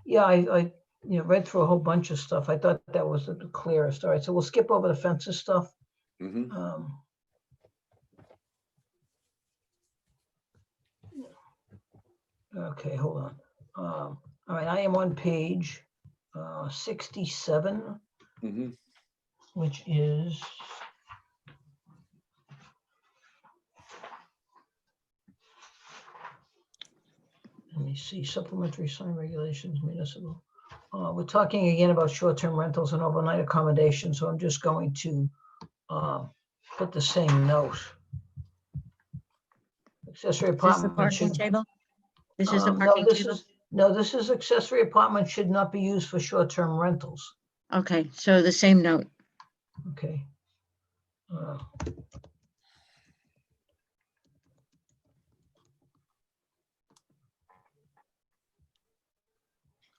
Yeah, I read through a whole bunch of stuff. I thought that was the clearest. All right, so we'll skip over the fences stuff. Mhm. Okay, hold on. All right, I am on page 67, Mhm. which is let me see, supplementary sign regulations, municipal. We're talking again about short-term rentals and overnight accommodation, so I'm just going to put the same note. Accessory Is this the apartment parking should. table? This is the No, parking this table? is, no, this is accessory apartment should not be used for short-term rentals. Okay, so the same note. Okay.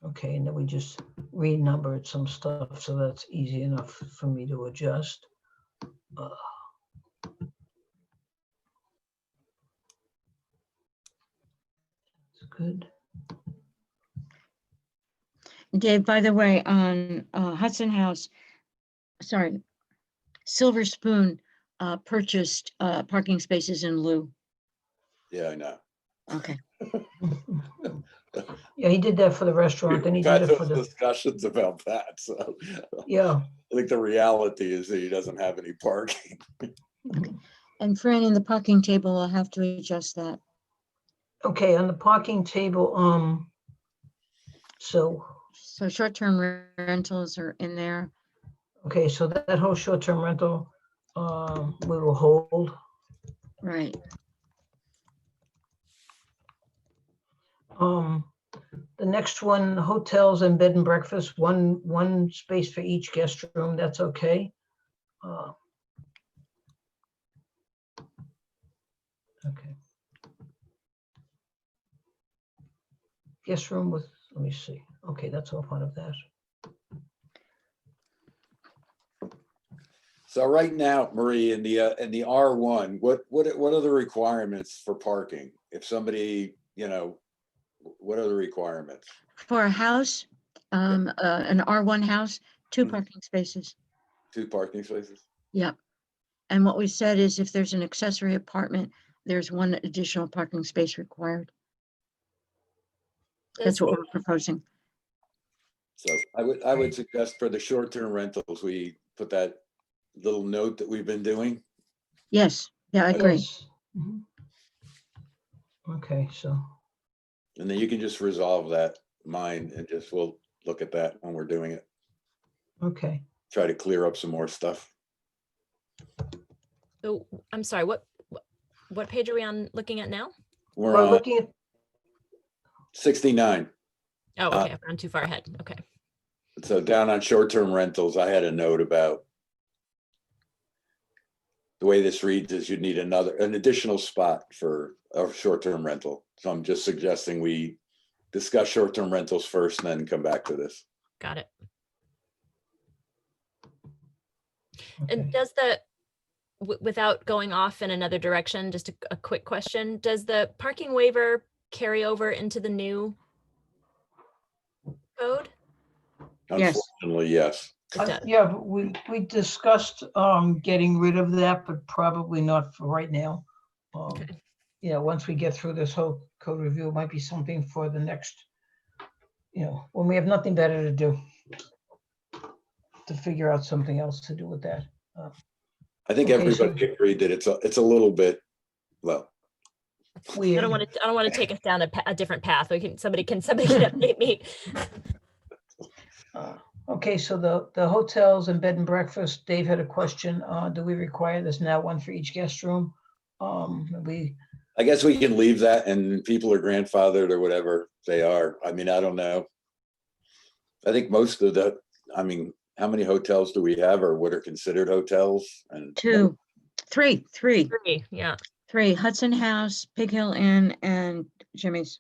Okay, and then we just renumbered some stuff, so that's easy enough for me to adjust. That's good. Dave, by the way, on Hudson House, sorry, Silver Spoon purchased parking spaces in lieu. Yeah, I know. Okay, Yeah, he did that for the restaurant, and he We've did had it for those the, discussions about that, so yeah. I think the reality is that he doesn't have any parking. and Fran, in the parking table, I'll have to adjust that. Okay, on the parking table, so, So short-term rentals are in there. okay, so that whole short-term rental, we will hold. Right. The next one, hotels and bed and breakfast, one space for each guest room, that's okay. Okay. Guest room with, let me see. Okay, that's all part of that. So right now, Marie, in the R1, what are the requirements for parking? If somebody, what are the requirements? For a house, an R1 house, 2 Mhm. parking spaces. 2 parking spaces? Yep. And what we said is if there's an accessory apartment, there's 1 additional parking space required. That's what we're proposing. So I would suggest for the short-term rentals, we put that little note that we've been doing. Yes, yeah, I agree. Yes. Mhm. Okay, so, And then you can just resolve that mind, and just we'll look at that when we're doing it. Okay. Try to clear up some more stuff. So I'm sorry, what page are we on looking at now? We're We're on looking at, 69. Oh, Uh, okay, I've gone too far ahead. Okay. So down on short-term rentals, I had a note about the way this reads is you'd need an additional spot for a short-term rental. So I'm just suggesting we discuss short-term rentals first and then come back to this. Got it. okay. And does without going off in another direction, just a quick question, does the parking waiver carry over into the new code? Yes. Unfortunately, yes. It does. Yeah, but we discussed getting rid of that, but probably not for right now. Okay. You know, once we get through this whole code review, it might be something for the next, you know, when we have nothing better to do, to figure out something else to do with that. I think Okay, so- everybody agreed that it's a little bit, well, I Weird. don't want to take us down a different path. Somebody can update me. Okay, so the hotels and bed and breakfast, Dave had a question. Do we require this now, one for each guest room? We, I guess we can leave that and people are grandfathered or whatever they are. I mean, I don't know. I think most of I mean, how many hotels do we have or what are considered hotels? And Three. Yeah, Hudson House, Pig Hill Inn, and Jimmy's.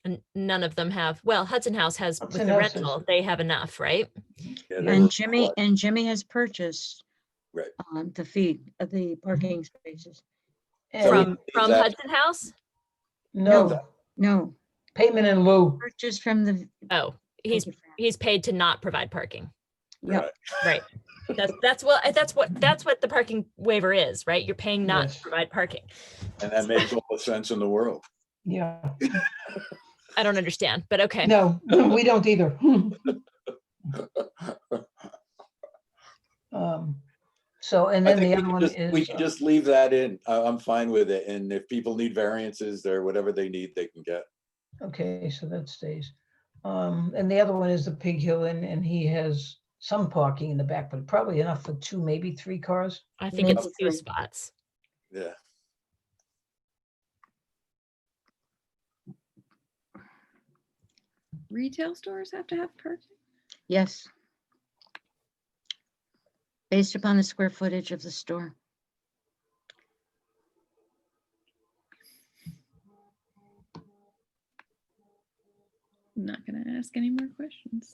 and none of them have, well, Hudson House has, with Hudson the House rental, they have enough, right? yeah, they were- And Jimmy has purchased Right. the fee of the parking spaces. and From that- Hudson House? no, No, payment in lieu. purchased from the. Oh, he's paid to not provide parking. Yep. Right. Right. That's what the parking waiver is, right? You're paying not Yes. to provide parking. And that makes all the sense in the world. Yeah, I don't understand, but okay. no, we don't either. So, and I then the think other one we is, can just leave that in. I'm fine with it. And if people need variances or whatever they need, they can get. okay, so that stays. And the other one is the Pig Hill Inn, and he has some parking in the back, but probably enough for 2, maybe 3 cars. I think Maybe it's 2 3. spots. Yeah. Retail stores have to have parking? Yes. Based upon the square footage of the store. I'm not gonna ask any more questions.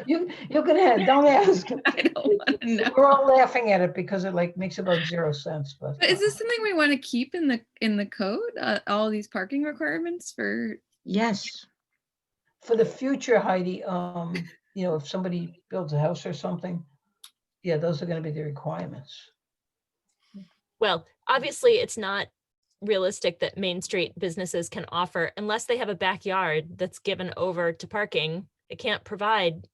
You can add, don't ask. I don't want to know. We're all laughing at it because it like makes about 0 sense, but. But is this something we want to keep in the code? All these parking requirements for, Yes, For the future, Heidi, you know, if somebody builds a house or something, yeah, those are gonna be the requirements. Well, obviously, it's not realistic that Main Street businesses can offer, unless they have a backyard that's given over to parking, they can't provide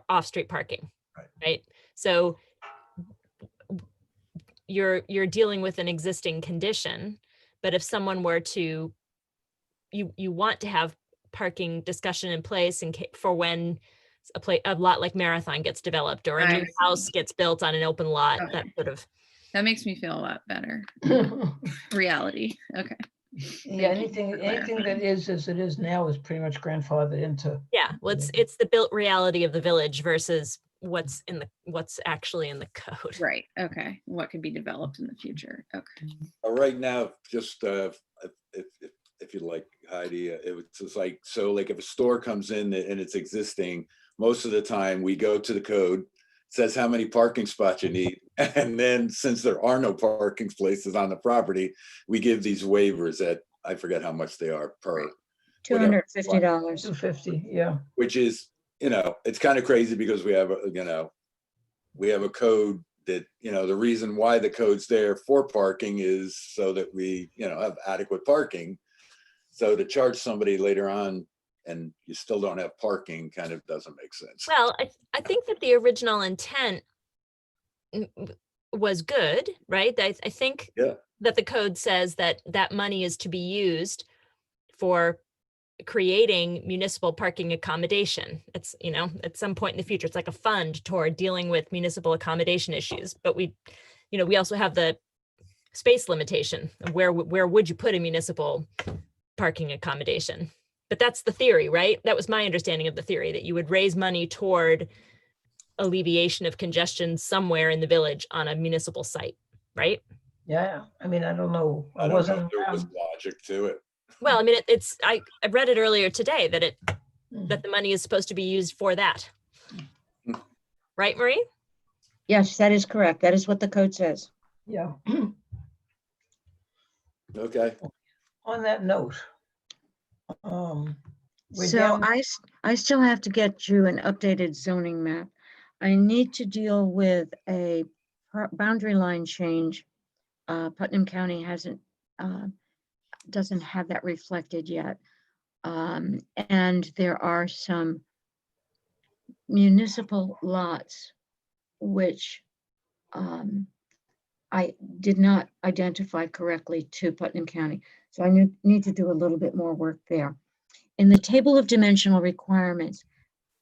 off-street parking, Right. right? So you're dealing with an existing condition, but if someone were to, you want to have parking discussion in place for when a lot like Marathon gets developed or a I new see. house gets built on an open lot, Okay. that sort of. that makes me feel a lot better. Reality. Okay. Yeah, Thank you for anything that clarifying. is as it is now is pretty much grandfathered into. Yeah, well, it's the built reality of the village versus what's actually in the code. Right. Okay. What could be developed in the future? Okay. Right now, just if you like, Heidi, it's just like, so like if a store comes in and it's existing, most of the time we go to the code, says how many parking spots you need. And then since there are no parking places on the property, we give these waivers that I forget how much they are per, $250. 250, yeah. which is, it's kind of crazy because we have a code that, the reason why the code's there for parking is so that we, have adequate parking. So to charge somebody later on and you still don't have parking kind of doesn't make sense. Well, I think that the original intent was good, right? I think Yeah. that the code says that money is to be used for creating municipal parking accommodation. It's, you know, at some point in the future, it's like a fund toward dealing with municipal accommodation issues. But we, you know, we also have the space limitation. Where would you put a municipal parking accommodation? But that's the theory, right? That was my understanding of the theory, that you would raise money toward alleviation of congestion somewhere in the village on a municipal site, right? Yeah, I mean, I don't know. I I don't know wasn't if there was around. logic to it. Well, I mean, I read it earlier today that Mhm. that the money is supposed to be used for that. Hmm. Right, Marie? Yes, that is correct. That is what the code says. Yeah, Okay, on that note. We're So down, I still have to get you an updated zoning map. I need to deal with a boundary line change. Putnam County doesn't have that reflected yet. And there are some municipal lots which I did not identify correctly to Putnam County. So I need to do a little bit more work there. In the table of dimensional requirements,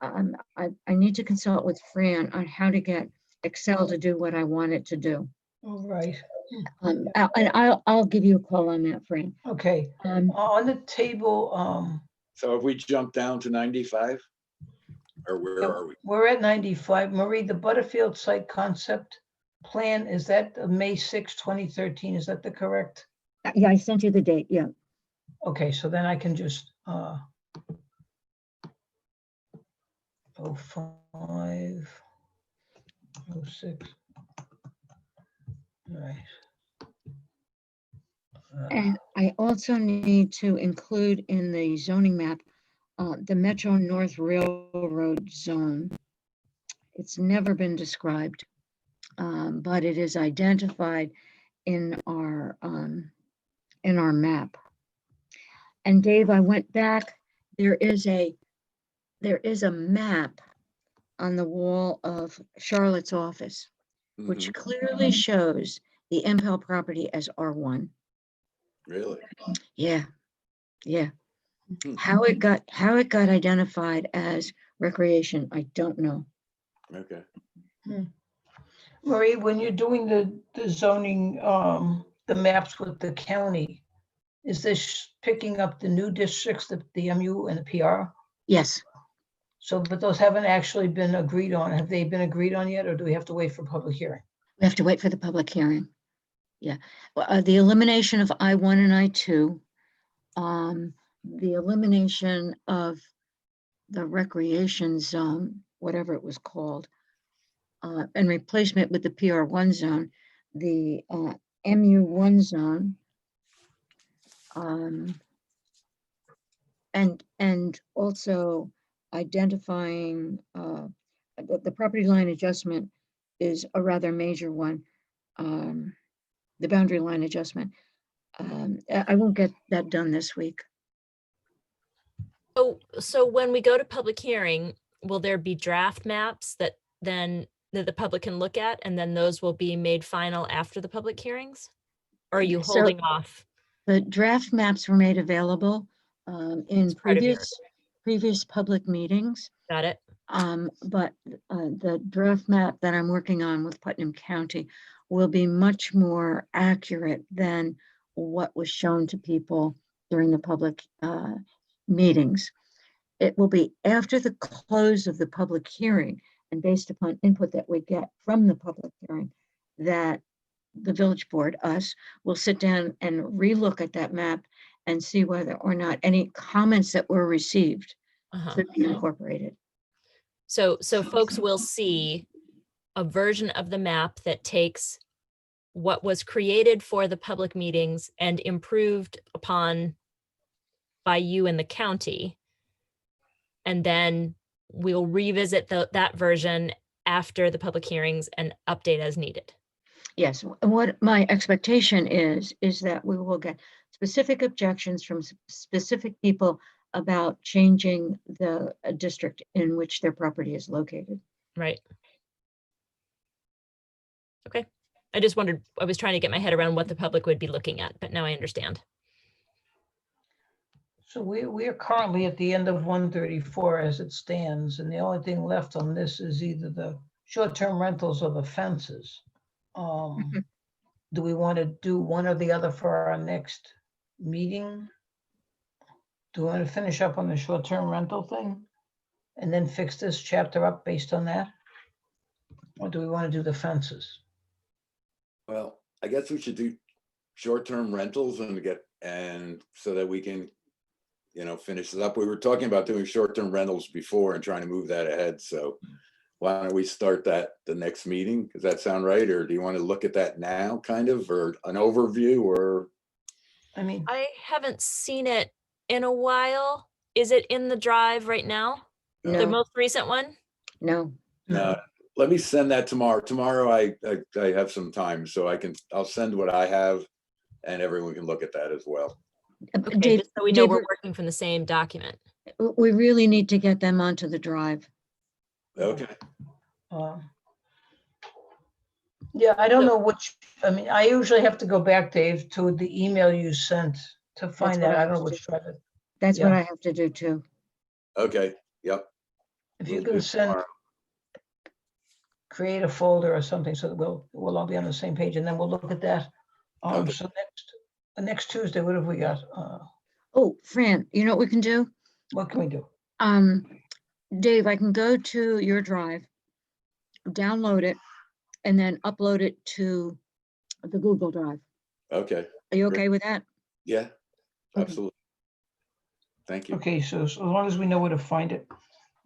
I need to consult with Fran on how to get Excel to do what I want it to do. all right, And I'll give you a call on that, Fran. okay. On the table, so if we jump down to 95? Or where are we? we're at 95. Marie, the Butterfield site concept plan, is that May 6, 2013? Is that the correct? Yeah, I sent you the date, yeah. Okay, so then I can just, 05, 06. All right. And I also need to include in the zoning map, the Metro North Railroad zone. It's never been described, but it is identified in our map. And Dave, I went back, there is a map on the wall of Charlotte's office, which Mhm, clearly shows the Impel property as R1. really? Yeah, yeah. Hmm. How it got identified as recreation, I don't know. Okay. Marie, when you're doing the zoning, the maps with the county, is this picking up the new districts, the MU and the PR? Yes, So, but those haven't actually been agreed on. Have they been agreed on yet, or do we have to wait for public hearing? we have to wait for the public hearing. Yeah, the elimination of I1 and I2, the elimination of the recreation zone, whatever it was called, and replacement with the PR1 zone, the MU1 zone, and also identifying the property line adjustment is a rather major one. The boundary line adjustment. I won't get that done this week. Oh, so when we go to public hearing, will there be draft maps that then that the public can look at, and then those will be made final after the public hearings? Or are you So- holding off? The draft maps were made available in part of your- previous public meetings. Got it? But the draft map that I'm working on with Putnam County will be much more accurate than what was shown to people during the public meetings. It will be after the close of the public hearing and based upon input that we get from the public hearing that the village board, us, will sit down and relook at that map and see whether or not any comments that were received Uh-huh. could be incorporated. So folks will see a version of the map that takes what was created for the public meetings and improved upon by you and the county. And then we'll revisit that version after the public hearings and update as needed. Yes, and what my expectation is that we will get specific objections from specific people about changing the district in which their property is located. Right. Okay. I just wondered, I was trying to get my head around what the public would be looking at, but now I understand. So we are currently at the end of 134 as it stands, and the only thing left on this is either the short-term rentals or the fences. Do we want to do one or the other for our next meeting? Do we want to finish up on the short-term rental thing and then fix this chapter up based on that? Or do we want to do the fences? Well, I guess we should do short-term rentals and so that we can, finish this up. We were talking about doing short-term rentals before and trying to move that ahead. So why don't we start that the next meeting? Does that sound right? Or do you want to look at that now, kind of, or an overview, or? I mean, I haven't seen it in a while. Is it in the drive right now? The No, most recent one? no. No, let me send that tomorrow. Tomorrow I have some time, so I'll send what I have and everyone can look at that as well. Okay, Dave, just so we know we're Dave, working from the same document. we really need to get them onto the drive. Okay, yeah, I don't know which, I mean, I usually have to go back, Dave, to the email you sent to find what that. I I don't know have to which drive it. That's what Yeah. I have to do too. okay, yep. If you We'll can do send, tomorrow. create a folder or something so that we'll all be on the same page and then we'll look at that. Okay. So next Tuesday, what have we got? Oh, Fran, you know what we can do? What can we do? Dave, I can go to your drive, download it, and then upload it to the Google Drive. Okay, Are you Great. okay with that? yeah, Okay. absolutely. Thank you. Okay, so as long as we know where to find it.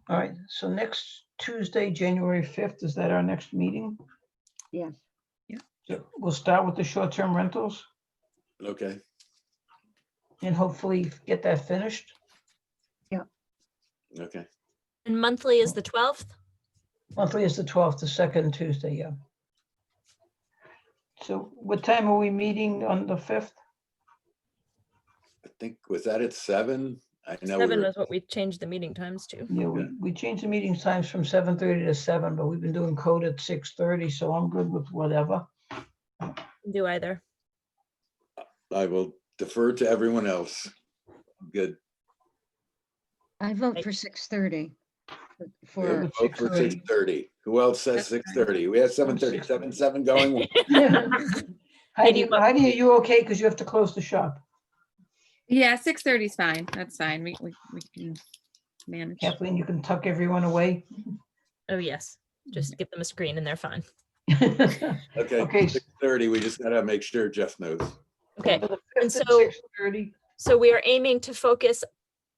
All right, so next Tuesday, January 5th, is that our next meeting? Yes. So we'll start with the short-term rentals Okay, and hopefully get that finished. okay. And monthly is the 12th? Monthly is the 12th, the second Tuesday, yeah. So what time are we meeting on the 5th? I think, was that at 7? I know we 7 were, was what we changed the meeting times to. Yeah, we changed the meeting times from 7:30 to 7, but we've been doing code at 6:30, so I'm good with whatever. Do either. I will defer to everyone else. Good. I vote Right. for 6:30. We'll For, Good. vote for 6:30. 6:30. Who else says That's fine. 6:30? We have 7:30, 7 going. Heidi, what- Heidi, are you okay? Because you have to close the shop. Yeah, 6:30 is fine. That's fine. We can manage. Kathleen, you can tuck everyone away. Oh, yes. Just give them a screen and they're fine. Okay, Okay. 6:30. We just gotta make sure Jeff knows. Okay. So the And 5th at so- 6:30. So we are aiming to focus,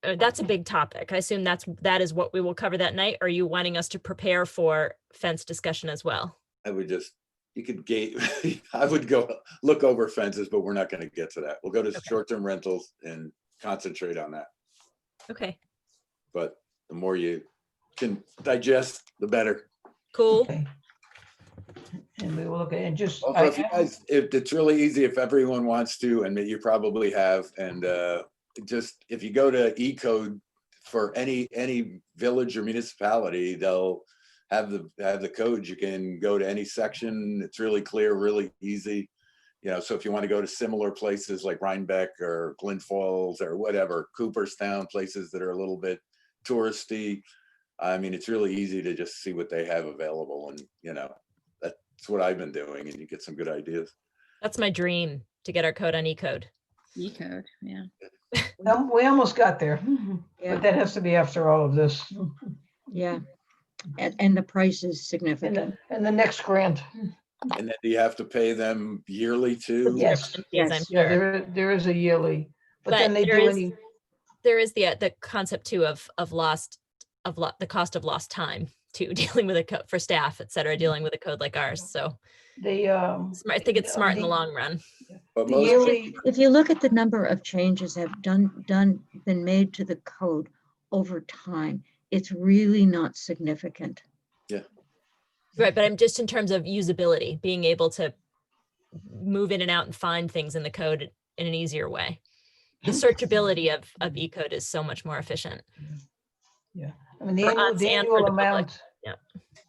that's a big topic. I assume that is what we will cover that night. Or are you wanting us to prepare for fence discussion as well? I would just, you could gate, I would go look over fences, but we're not gonna get to that. We'll go to Okay. short-term rentals and concentrate on that. Okay, But the more you can digest, the better. cool. Okay. And we will look at, and just, Also, if you guys, if it's really easy, if everyone wants to, and you probably have, and just, if you go to E-code for any village or municipality, they'll have the codes. You can go to any section. It's really clear, really easy. So if you want to go to similar places like Rhinebeck or Glens Falls or whatever, Cooperstown, places that are a little bit touristy, I mean, it's really easy to just see what they have available, and that's what I've been doing, and you get some good ideas. That's my dream, to get our code on E-code. E-code, yeah. we almost got there, yeah, but that has to be after all of this. yeah. And the price is And significant. the next grant. And then do you have to pay them yearly too? Yes. Yes, I'm Yes. Yeah, sure. there is a yearly, but But then they there do is- any, There is the concept too of the cost of lost time too, dealing with a code for staff, et cetera, dealing with a code like ours. So they, smart, I think it's smart in the long run. But the most, yearly, If you look at the number of changes that have been made to the code over time, it's really not significant. Right, but I'm just in terms of usability, being able to move in and out and find things in the code in an easier way. The searchability of E-code is so much more efficient. I mean, the For annual, us the and annual for the public, amount. yeah.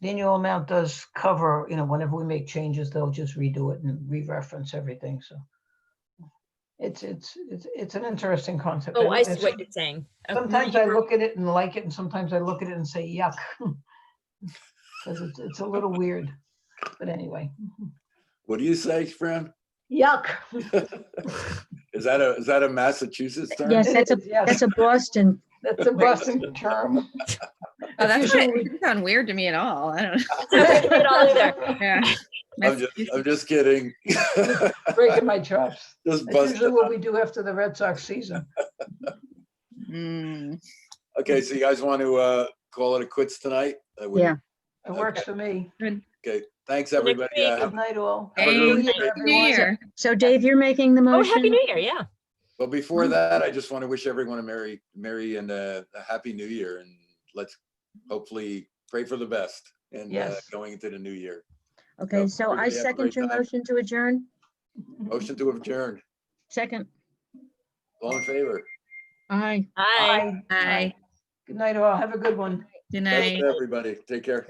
The annual amount does cover, whenever we make changes, they'll just redo it and re-reference everything, so. It's an interesting concept. Oh, I see it's- what you're saying. Sometimes I look at it and like it, and sometimes I look at it and say, yuck. Because it's a little weird, but anyway, What do you say, Fran? yuck. Is that a Massachusetts term? Yes, that's a, Yes, that's a Boston. that's a Boston term. Oh, that's usually not, it doesn't sound weird to me at all. I don't know. It's not weird to me at all either. Yeah. I'm just kidding. Breaking my chops. Just That's busting. usually what we do after the Red Sox season. Mm. Okay, so you guys want to call it a quits tonight? I would- Yeah. It works for me. Okay, thanks, Next everybody. week. Good night, all. Have a Hey, good Happy week. New Year. So Dave, you're making the Oh, motion? Happy New Year, yeah. But before that, I just want to wish everyone a merry and a happy new year, and let's hopefully pray for the best and Yes. going into the new year. Okay, so I Everybody have a second great your time. motion to adjourn. Motion to adjourn. Second. All in favor? Aye. Bye. Bye. Good night, all. Have a good one. Good Thanks, night. everybody. Take care.